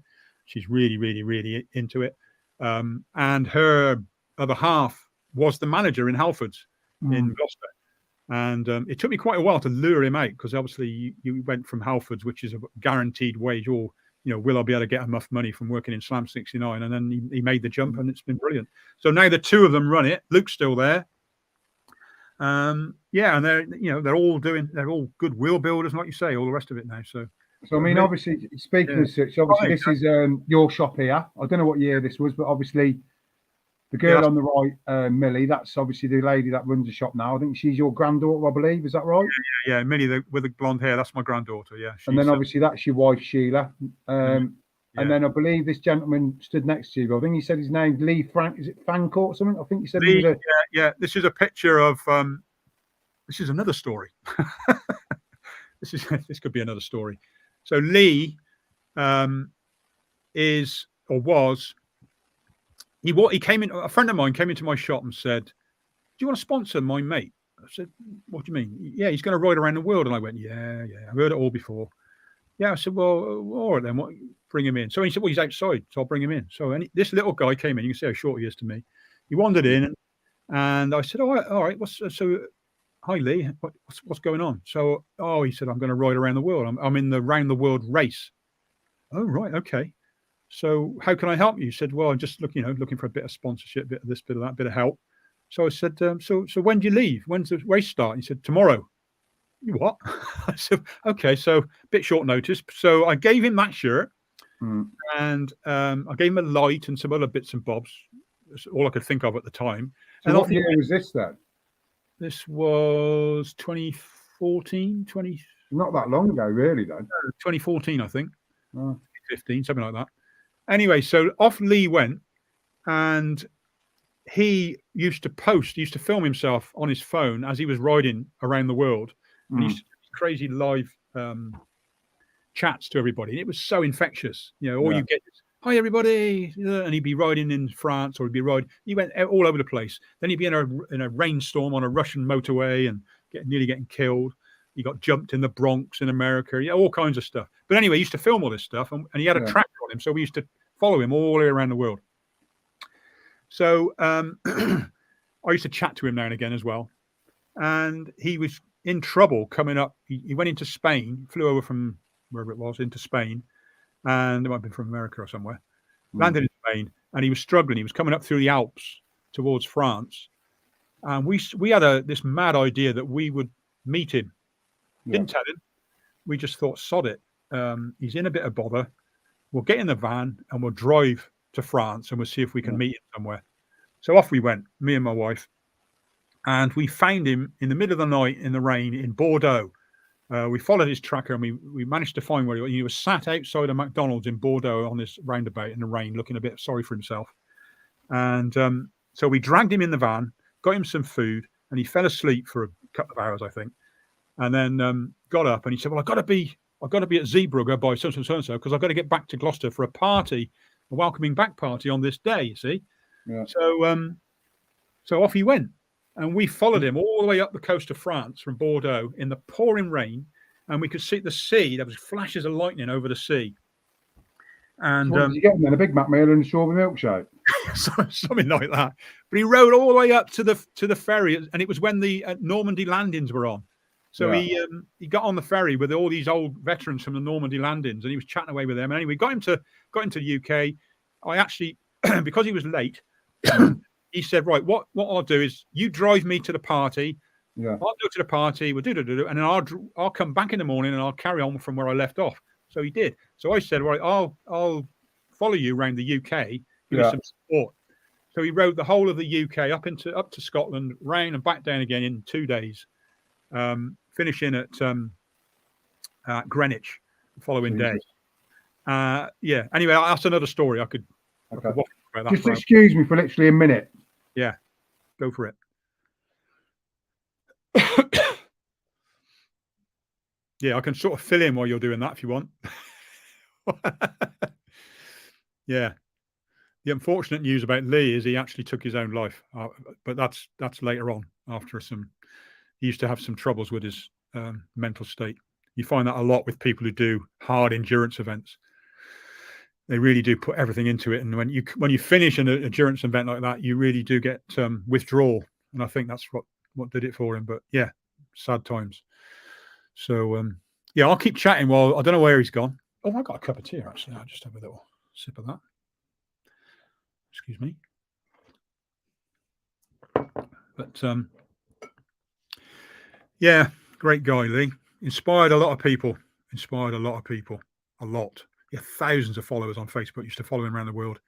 She's really, really, really into it. And her other half was the manager in Halfords. in Gloucester. And it took me quite a while to lure him out, because obviously you went from Halfords, which is a guaranteed wage, or will I be able to get enough money from working in Slam 69? And then he made the jump, and it's been brilliant. So now the two of them run it. Luke's still there. And they're all good wheel builders, like you say, all the rest of it now. So I mean, obviously, speaking of such, obviously this is your shop here. I don't know what year this was, but obviously the girl on the right, Millie, that's obviously the lady that runs the shop now. I think she's your granddaughter, I believe. Is that right? Yeah, Millie with the blonde hair. That's my granddaughter. Yeah. And then obviously that's your wife, Sheila. And then I believe this gentleman stood next to you. I think he said his name's Lee Frank. Is it Fancourt or something? I think he said Lee, This is a picture of. This is another story. This could be another story. So Lee is or was. He came in. A friend of mine came into my shop and said, "Do you want to sponsor my mate?" I said, "What do you mean?" "Yeah, he's going to ride around the world." And I went, "Yeah, I've heard it all before." Yeah, I said, "Well, all right then. Bring him in." So he said, "Well, he's outside, so I'll bring him in." So this little guy came in. You can see how short he is to me. He wandered in, and I said, "All right. Hi Lee, what's going on?" So, he said, "I'm going to ride around the world. I'm in the round the world race." "Oh, right, okay. So how can I help you?" He said, "Well, I'm just looking for a bit of sponsorship, bit of this, bit of that, bit of help." So I said, so when do you leave? When's the race start? He said, "Tomorrow." "You what?" I said, "Okay, so a bit short notice." So I gave him that shirt, and I gave him a light and some other bits and bobs. That's all I could think of at the time. So and what year was this then? This was 2014, Not that long ago, really, though. 2014, I think. 2015, something like that. Anyway, so off Lee went, and he used to film himself on his phone as he was riding around the world. And he used to do crazy live chats to everybody. And it was so infectious. All you get is, "Hi, everybody." And he'd be riding in France, or he went all over the place. Then he'd be in a rainstorm on a Russian motorway and nearly getting killed. He got jumped in the Bronx in America, all kinds of stuff. But anyway, he used to film all this stuff, and he had a tracker on him, so we used to follow him all the way around the world. So I used to chat to him now and again as well. And he was in trouble coming up. He went into Spain, flew over from wherever it was into Spain, and it might have been from America or somewhere. Landed in Spain, and he was struggling. He was coming up through the Alps towards France, and we had this mad idea that we would meet him. Didn't tell him. We just thought, sod it. He's in a bit of bother. We'll get in the van and we'll drive to France, and we'll see if we can meet him somewhere. So off we went, me and my wife, and we found him in the middle of the night in the rain in Bordeaux. We followed his tracker, and we managed to find where he was. He was sat outside a McDonald's in Bordeaux on this roundabout in the rain, looking a bit sorry for himself. And so we dragged him in the van, got him some food, and he fell asleep for a couple of hours, I think. And then got up, and he said, "Well, I've got to be at Zeebrugge by so and so because I've got to get back to Gloucester for a party, a welcoming back party on this day." You see, so off he went, and we followed him all the way up the coast of France from Bordeaux in the pouring rain, and we could see the sea. There was flashes of lightning over the sea. And what did you get him then? A Big Mac meal and a strawberry milkshake, something like that. But he rode all the way up to the ferry, and it was when the Normandy landings were on. So he got on the ferry with all these old veterans from the Normandy landings, and he was chatting away with them. And anyway, got him to the UK. I actually, because he was late, he said, "Right, what I'll do is you drive me to the party. I'll go to the party. We'll do, and then I'll come back in the morning and I'll carry on from where I left off." So he did. So I said, "Right, I'll follow you around the UK, give you some support." So he rode the whole of the UK up to Scotland, round and back down again in 2 days. Finishing at Greenwich the following day. Anyway, that's another story. I could walk about that. Just excuse me for literally a minute. Yeah, go for it. Yeah, I can sort of fill in while you're doing that if you want. Yeah. The unfortunate news about Lee is he actually took his own life, but that's later on. He used to have some troubles with his mental state. You find that a lot with people who do hard endurance events. They really do put everything into it, and when you finish an endurance event like that, you really do get withdrawal. And I think that's what did it for him. But yeah, sad times. So yeah, I'll keep chatting while I don't know where he's gone. Oh, I got a cup of tea actually. I'll just have a little sip of that. Excuse me. But yeah, great guy, Lee. Inspired a lot of people. A lot. He had thousands of followers on Facebook. Used to follow him around the world.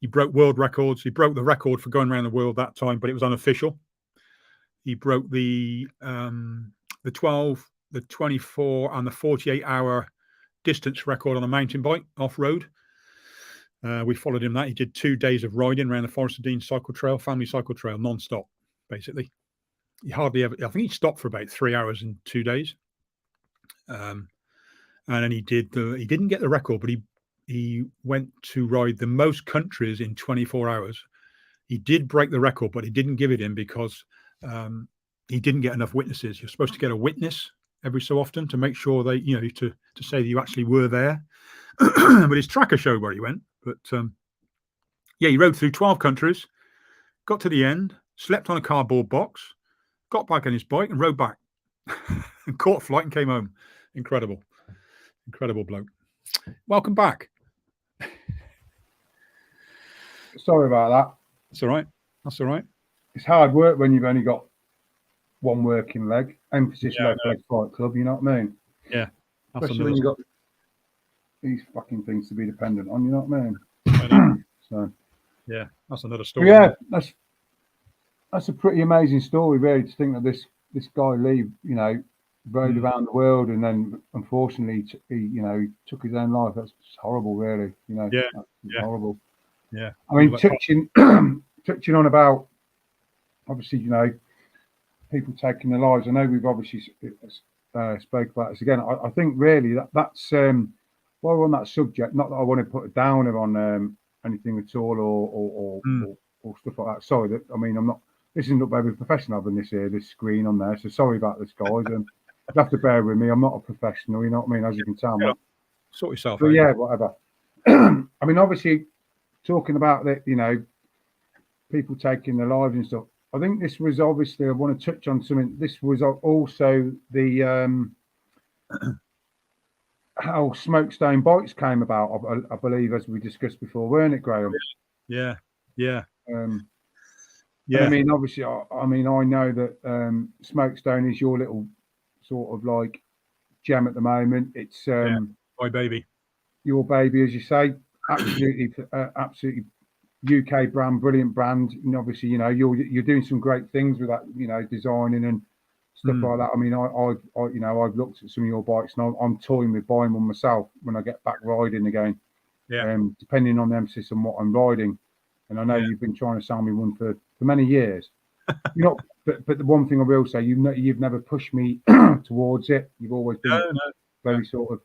He broke world records. He broke the record for going around the world that time, but it was unofficial. He broke the 12, the 24, and the 48-hour distance record on a mountain bike off-road. We followed him that. He did 2 days of riding around the Forest of Dean cycle trail, family cycle trail, non-stop, basically. He hardly ever, I think he stopped for about 3 hours in 2 days. And then he didn't get the record, but he went to ride the most countries in 24 hours. He did break the record, but he didn't give it in because he didn't get enough witnesses. You're supposed to get a witness every so often to make sure they, to say that you actually were there. But his tracker showed where he went. But yeah, he rode through 12 countries, got to the end, slept on a cardboard box, got back on his bike and rode back and caught a flight and came home. Incredible bloke. Welcome back. Sorry about that. That's all right. It's hard work when you've only got one working leg. Emphasis Low Leg Fight Club, you know what I mean? Yeah. Especially when you've got these fucking things to be dependent on, you know what I mean? So yeah, that's another story. Yeah, that's a pretty amazing story, really, to think that this guy Lee, rode around the world and then unfortunately he took his own life. That's horrible, really. Horrible. Yeah. I mean, touching on about obviously, people taking their lives. I know we've obviously spoke about this again. I think really that's while we're on that subject, not that I want to put a downer on anything at all or stuff like that. Sorry, I'm not. This isn't very professional having this screen on there. So sorry about this, guys. And you'll have to bear with me. I'm not a professional. You know what I mean? As you can tell. Yeah. Sort yourself out. Yeah, whatever. I mean, obviously, talking about that, people taking their lives and stuff. I think this was obviously, I want to touch on something. This was also the how Smokestone bikes came about, I believe, as we discussed before, weren't it, Graham? Yeah. I mean, obviously, I know that Smokestone is your little sort of like gem at the moment. It's my baby, your baby, as you say. Absolutely UK brand, brilliant brand. And obviously, you're doing some great things with that, designing and stuff like that. I mean, I've looked at some of your bikes and I'm toying with buying one myself when I get back riding again. Yeah. Depending on the emphasis on what I'm riding. And I know you've been trying to sell me one for many years. But the one thing I will say, you've never pushed me towards it. You've always been very sort of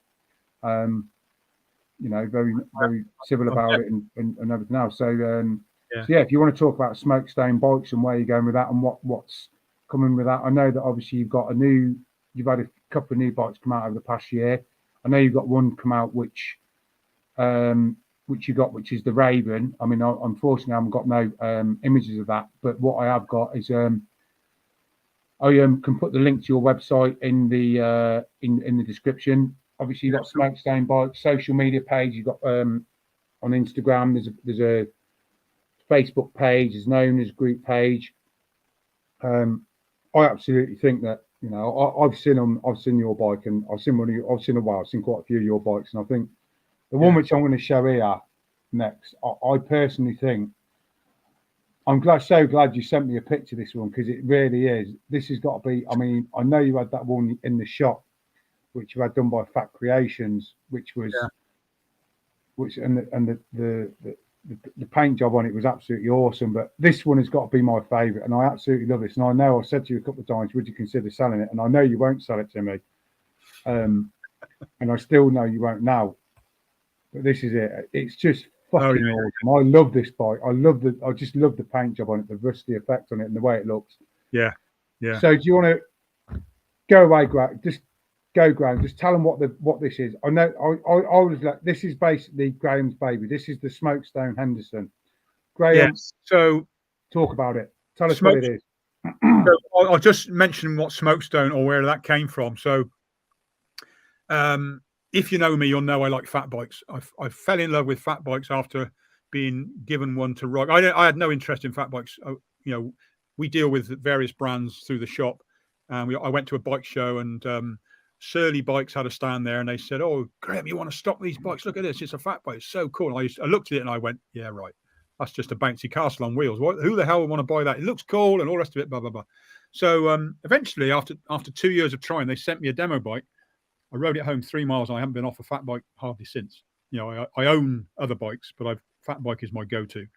very civil about it and everything else. So if you want to talk about Smokestone bikes and where you're going with that and what's coming with that. I know that obviously you've had a couple of new bikes come out over the past year. I know you've got one come out which is the Raven. I mean, unfortunately, I haven't got no images of that. But what I have got is I can put the link to your website in the description. Obviously, you've got Smokestone Bikes social media page. You've got on Instagram. There's a Facebook page. There's known as group page. I absolutely think that I've seen your bike and I've seen quite a few of your bikes, and I think the one which I'm going to show here next, I personally think, so glad you sent me a picture of this one, because it really is. This has got to be, I mean, I know you had that one in the shop, which you had done by Fat Creations, which was, the paint job on it was absolutely awesome. But this one has got to be my favourite, and I absolutely love this. And I know I've said to you a couple of times, would you consider selling it? And I know you won't sell it to me. And I still know you won't now. But this is it. It's just fucking awesome. I love this bike. I just love the paint job on it, the rusty effect on it, and the way it looks. Yeah. So do you want to go away, Graham? Just go, Graham. Just tell them what this is. I know. I was like, this is basically Graham's baby. This is the Smokestone Henderson. Graham. Yes. So talk about it. Tell us what it is. So I'll just mention what Smokestone or where that came from. So, if you know me, you'll know I like fat bikes. I fell in love with fat bikes after being given one to ride. I had no interest in fat bikes. You know, we deal with various brands through the shop, and I went to a bike show, and Surly Bikes had a stand there, and they said, "Oh, Graham, you want to stock these bikes? Look at this; it's a fat bike. It's so cool." And I looked at it and I went, "Yeah, right. That's just a bouncy castle on wheels. Who the hell would want to buy that? It looks cool and all the rest of it, blah, blah, blah." So eventually, after 2 years of trying, they sent me a demo bike. I rode it home 3 miles, and I haven't been off a fat bike hardly since. You know, I own other bikes, but fat bike is my go-to.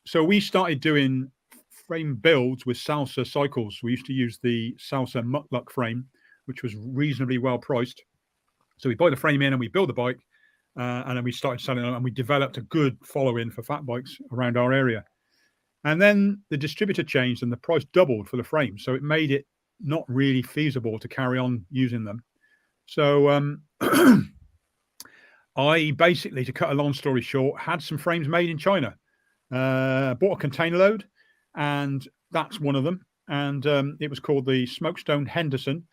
So we started doing frame builds with Salsa cycles. We used to use the Salsa Mutluk frame, which was reasonably well priced. So we buy the frame in and we build the bike, and then we started selling them, and we developed a good following for fat bikes around our area. And then the distributor changed and the price doubled for the frame. So it made it not really feasible to carry on using them. So I basically, to cut a long story short, had some frames made in China. Bought a container load, and that's one of them. And it was called the Smokestone Henderson.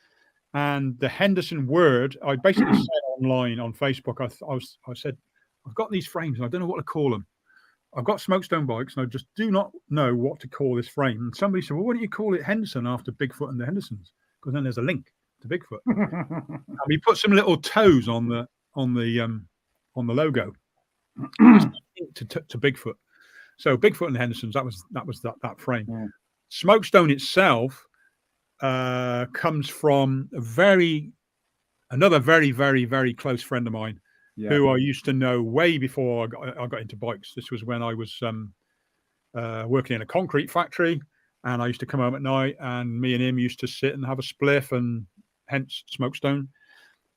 And the Henderson word, I basically said online on Facebook, I said, I've got these frames and I don't know what to call them. I've got Smokestone bikes and I just do not know what to call this frame. And somebody said, well, why don't you call it Henderson after Bigfoot and the Hendersons? Because then there's a link to Bigfoot. And we put some little toes on the logo to Bigfoot. So Bigfoot and the Hendersons, that was that frame. Yeah. Smokestone itself comes from another very, very, very close friend of mine, who I used to know way before I got into bikes. This was when I was working in a concrete factory, and I used to come home at night, and me and him used to sit and have a spliff, and hence Smokestone.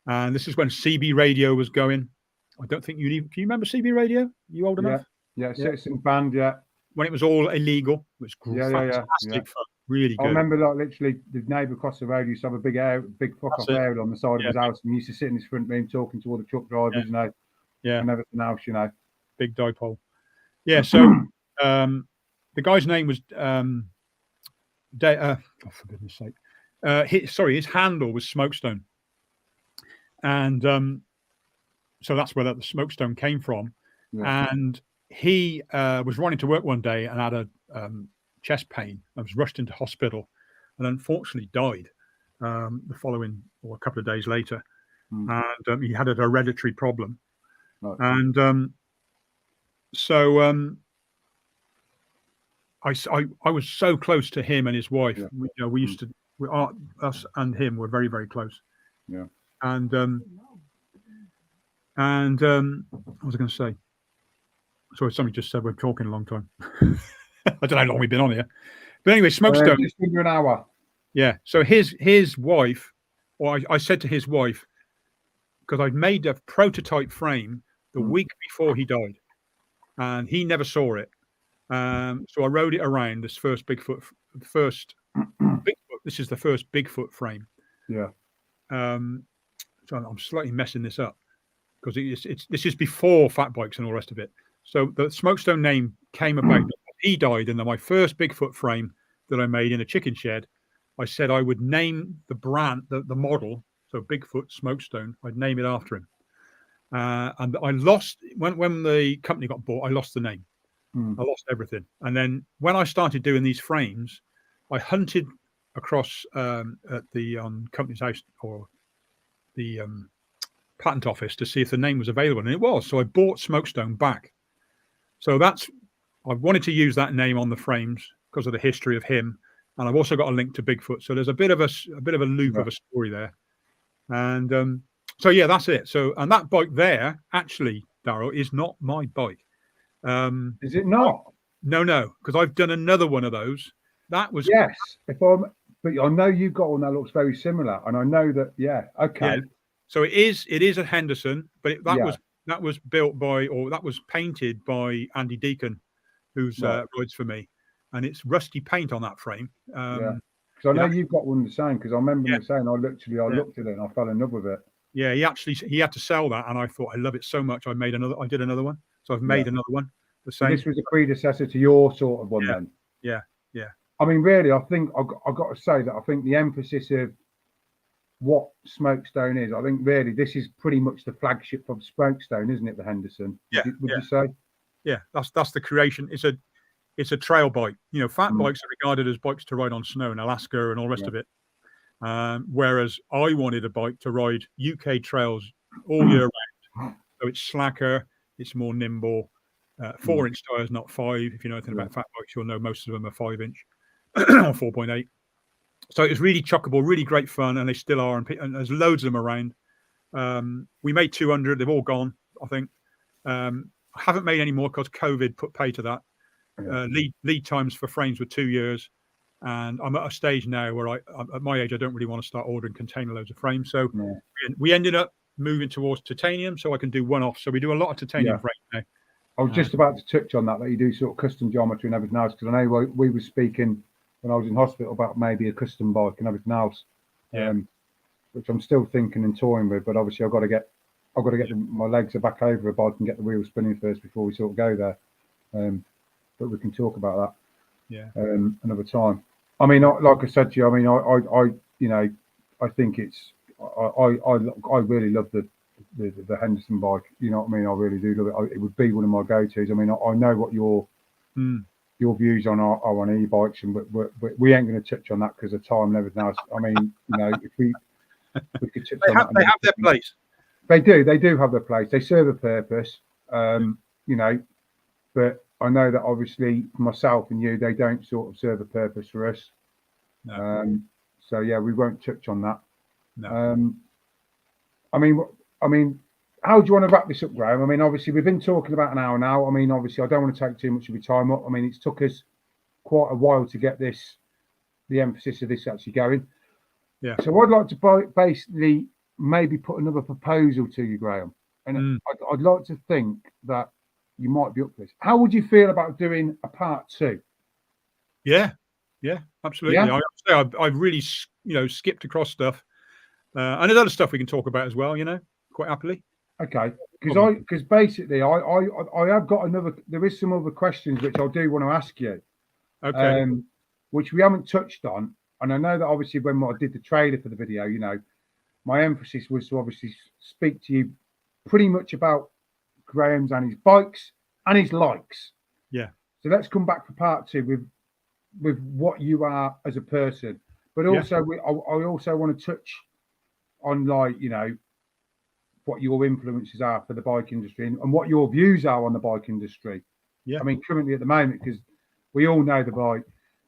And this is when CB radio was going. I don't think can you remember CB radio? You old enough? Yeah, Citizen Band, yeah. When it was all illegal, it was fantastic fun. Really good. I remember, like, literally the neighbour across the road used to have a big fuck-off area on the side of his house, and he used to sit in his front room talking to all the truck drivers, you know, and everything else, you know. Big dipole. Yeah, so the guy's name was oh, for goodness sake. His handle was Smokestone. And so that's where the Smokestone came from. Yeah. And he was running to work one day and had a chest pain. I was rushed into hospital and unfortunately died the following, or a couple of days later. And he had a hereditary problem. Right. And so I was so close to him and his wife. Yeah. We used to, us and him were very, very close. Yeah. And what was I going to say? Sorry, somebody just said we're talking a long time. I don't know how long we've been on here. But anyway, Smokestone. Just under an hour. Yeah. So his wife, or I said to his wife, because I'd made a prototype frame the week before he died, and he never saw it. So I rode it around this first Bigfoot. This is the first Bigfoot frame. Yeah. So I'm slightly messing this up because this is before fat bikes and all the rest of it. So the Smokestone name came about. He died, and then my first Bigfoot frame that I made in a chicken shed, I said I would name the brand, the model, so Bigfoot Smokestone. I'd name it after him. And I lost when the company got bought. I lost the name. I lost everything. And then when I started doing these frames, I hunted across at the company's house or the patent office to see if the name was available, and it was. So I bought Smokestone back. So I wanted to use that name on the frames because of the history of him, and I've also got a link to Bigfoot. So there's a bit of a loop of a story there, and so yeah, that's it. So, and that bike there, actually, Daryl, is not my bike. Is it not? No, because I've done another one of those. That was but I know you've got one that looks very similar, and I know that. Yeah, okay. Yeah. So it is a Henderson, but that was built by, or that was painted by Andy Deacon, who's rides for me, and it's rusty paint on that frame. Because I know you've got one the same. Because I remember you saying I looked at it and I fell in love with it. Yeah, he had to sell that, and I thought I love it so much. I did another one, so I've made another one. The same. So this was a predecessor to your sort of one then. Yeah. I mean, really, I think I've got to say that I think the emphasis of what Smokestone is, I think really this is pretty much the flagship of Smokestone, isn't it? The Henderson. Yeah. Would you say? Yeah, that's the creation. It's a trail bike. You know, fat bikes are regarded as bikes to ride on snow in Alaska and all the rest of it. Whereas I wanted a bike to ride UK trails all year round. So it's slacker, it's more nimble. 4-inch tires, not 5. If you know anything about fat bikes, you'll know most of them are 5-inch or 4.8. So it was really chuckable, really great fun, and they still are. And there's loads of them around. We made 200. They've all gone, I think. I haven't made any more because COVID put pay to that. Lead times for frames were 2 years. And I'm at a stage now where at my age, I don't really want to start ordering container loads of frames. So we ended up moving towards titanium so I can do one-off. So we do a lot of titanium frames now. I was just about to touch on that you do sort of custom geometry and everything else, because I know we were speaking when I was in hospital about maybe a custom bike and everything else, which I'm still thinking and toying with. But obviously, I've got to get my legs are back over a bike and get the wheels spinning first before we sort of go there. But we can talk about that another time. I mean, like I said to you, I mean, I think it's I really love the Henderson bike. You know what I mean? I really do love it. It would be one of my go-tos. I mean, I know what your views on are on e-bikes, and we ain't going to touch on that because of time and everything else. I mean, you know, if we could touch on that, they have their place. They do have their place. They serve a purpose, you know. But I know that obviously myself and you, they don't sort of serve a purpose for us. No. So yeah, we won't touch on that. No. I mean, how do you want to wrap this up, Graham? I mean, obviously we've been talking about an hour now. I mean, obviously I don't want to take too much of your time up. I mean, it's took us quite a while to get the emphasis of this actually going. Yeah. So I'd like to basically maybe put another proposal to you, Graham. And I'd like to think that you might be up for this. How would you feel about doing a part 2? Yeah, absolutely. Yeah? I've really, skipped across stuff, and there's other stuff we can talk about as well. You know, quite happily. Okay, because basically I have got there is some other questions which I do want to ask you. Okay. Which we haven't touched on, and I know that obviously when I did the trailer for the video, you know, my emphasis was to obviously speak to you pretty much about Graham's and his bikes and his likes. Yeah. So let's come back for part 2 with what you are as a person, but also I also want to touch on, like, you know, what your influences are for the bike industry and what your views are on the bike industry. Yeah. I mean, currently at the moment, because we all know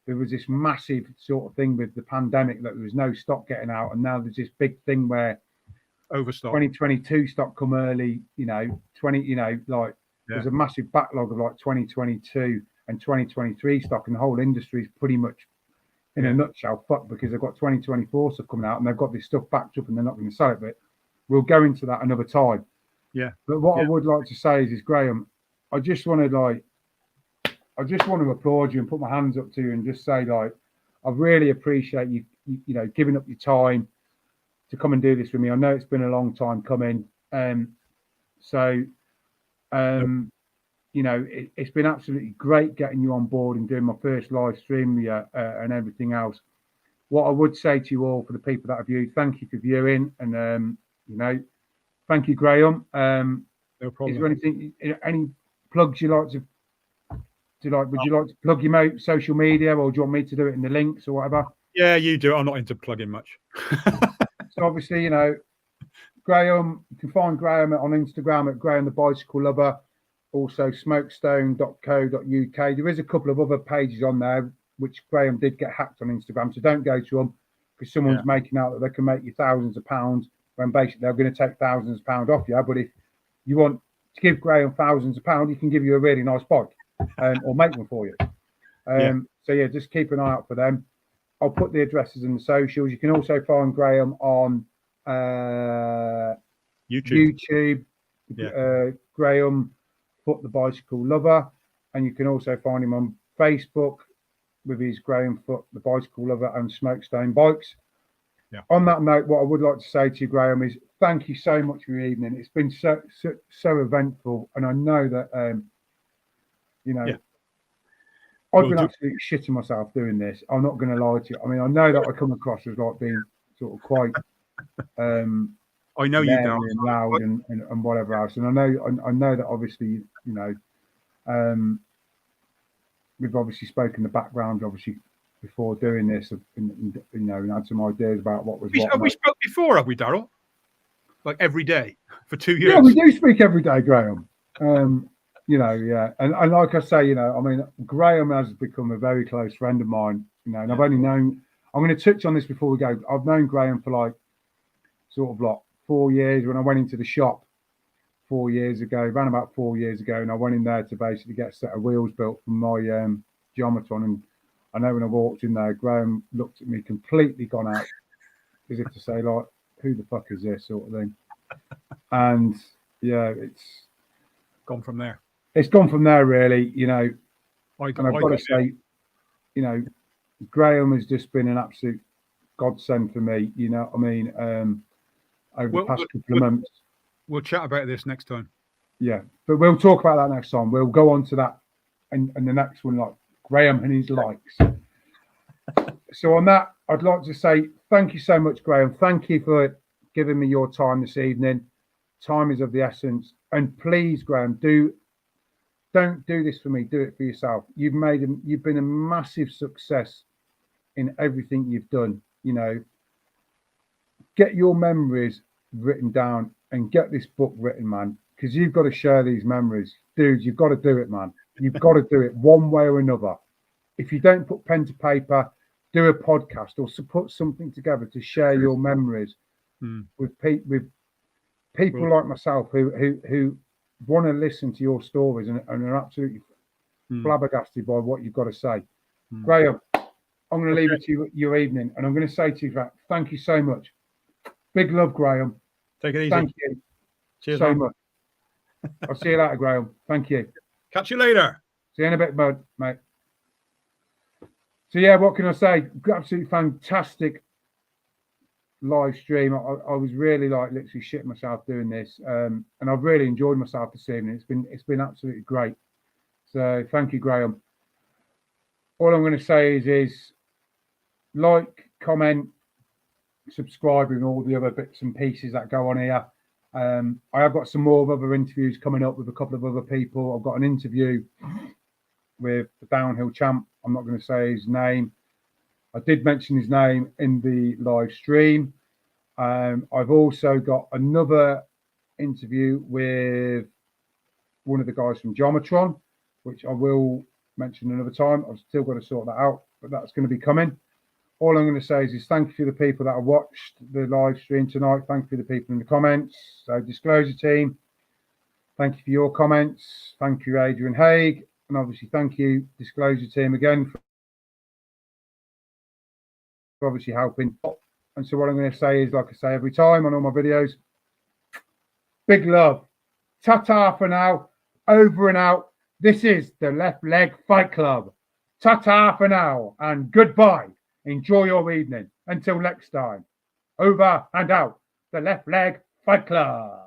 there was this massive sort of thing with the pandemic that there was no stock getting out, and now there's this big thing where overstock 2022 stock come early, you know, there's a massive backlog of like 2022 and 2023 stock, and the whole industry is pretty much in a nutshell fucked because they've got 2024 stuff coming out and they've got this stuff backed up and they're not going to sell it. But we'll go into that another time. Yeah. But what I would like to say is Graham, I just want to applaud you and put my hands up to you and just say, like, I really appreciate you giving up your time to come and do this with me. I know it's been a long time coming. You know, it's been absolutely great getting you on board and doing my first live stream and everything else. What I would say to you all, for the people that have viewed, thank you for viewing, and you know, thank you, Graham. No problem. Is there anything, any plugs you like to would you like to plug your social media, or do you want me to do it in the links or whatever? Yeah, you do. I'm not into plugging much. So obviously, you know, Graham, you can find Graham on Instagram at Graham the Bicycle Lover, also smokestone.co.uk. There is a couple of other pages on there which Graham did get hacked on Instagram, so don't go to them because someone's making out that they can make you thousands of pounds when basically they're going to take thousands of pounds off you. But if you want to give Graham thousands of pounds, he can give you a really nice bike or make one for you. So yeah, just keep an eye out for them. I'll put the addresses in the socials. You can also find Graham on YouTube. Graham Foot the Bicycle Lover, and you can also find him on Facebook with his Graham Foot the Bicycle Lover and Smokestone Bikes. Yeah. On that note, what I would like to say to you, Graham, is thank you so much for your evening. It's been so eventful, and I know that you know, I've been absolutely shitting myself doing this. I'm not going to lie to you. I mean, I know that I come across as like being sort of quite I know you don't. and loud and whatever else. And I know that obviously, you know, we've obviously spoken the background obviously before doing this, and you know, and had some ideas about what was what. Have we spoke before, have we, Daryl? Like every day for 2 years? Yeah, we do speak every day, Graham. You know, yeah, and like I say, you know, I mean, Graham has become a very close friend of mine. You know, and I've only known. I'm going to touch on this before we go. I've known Graham for like sort of like 4 years. When I went into the shop 4 years ago, around about 4 years ago, and I went in there to basically get a set of wheels built for my Geometron. And I know when I walked in there, Graham looked at me completely gone out, as if to say, like, who the fuck is this, sort of thing. And yeah, it's gone from there. It's gone from there, really, you know. And I've got to say, you know, Graham has just been an absolute godsend for me, you know what I mean, over the past couple of months. We'll chat about this next time. Yeah, but we'll talk about that next time. We'll go on to that and the next one, like Graham and his likes. So on that, I'd like to say thank you so much, Graham. Thank you for giving me your time this evening. Time is of the essence. And please, Graham, don't do this for me. Do it for yourself. You've been a massive success in everything you've done. You know, get your memories written down and get this book written, man, because you've got to share these memories. Dude, you've got to do it, man. You've got to do it one way or another. If you don't put pen to paper, do a podcast or put something together to share your memories with people like myself who want to listen to your stories and are absolutely flabbergasted by what you've got to say. Graham, I'm going to leave it to your evening, and I'm going to say to you, thank you so much. Big love, Graham. Take it easy. Thank you. Cheers, so man. much. I'll see you later, Graham. Thank you. Catch you later. See you in a bit, bud, mate. So yeah, what can I say? Absolutely fantastic live stream. I was really like literally shitting myself doing this, and I've really enjoyed myself this evening. It's been absolutely great. So thank you, Graham. All I'm going to say is like, comment, subscribe, and all the other bits and pieces that go on here. I have got some more other interviews coming up with a couple of other people. I've got an interview with the downhill champ. I'm not going to say his name. I did mention his name in the live stream. I've also got another interview with one of the guys from Geometron, which I will mention another time. I've still got to sort that out, but that's going to be coming. All I'm going to say is thank you to the people that have watched the live stream tonight. Thank you to the people in the comments. So Disclosure team, thank you for your comments. Thank you, Adrian Haig. And obviously, thank you, Disclosure team, again, for obviously helping. And so what I'm going to say is, like I say every time on all my videos, big love. Ta-ta for now. Over and out. This is the Left Leg Fight Club. Ta-ta for now and goodbye. Enjoy your evening. Until next time. Over and out. The Left Leg Fight Club.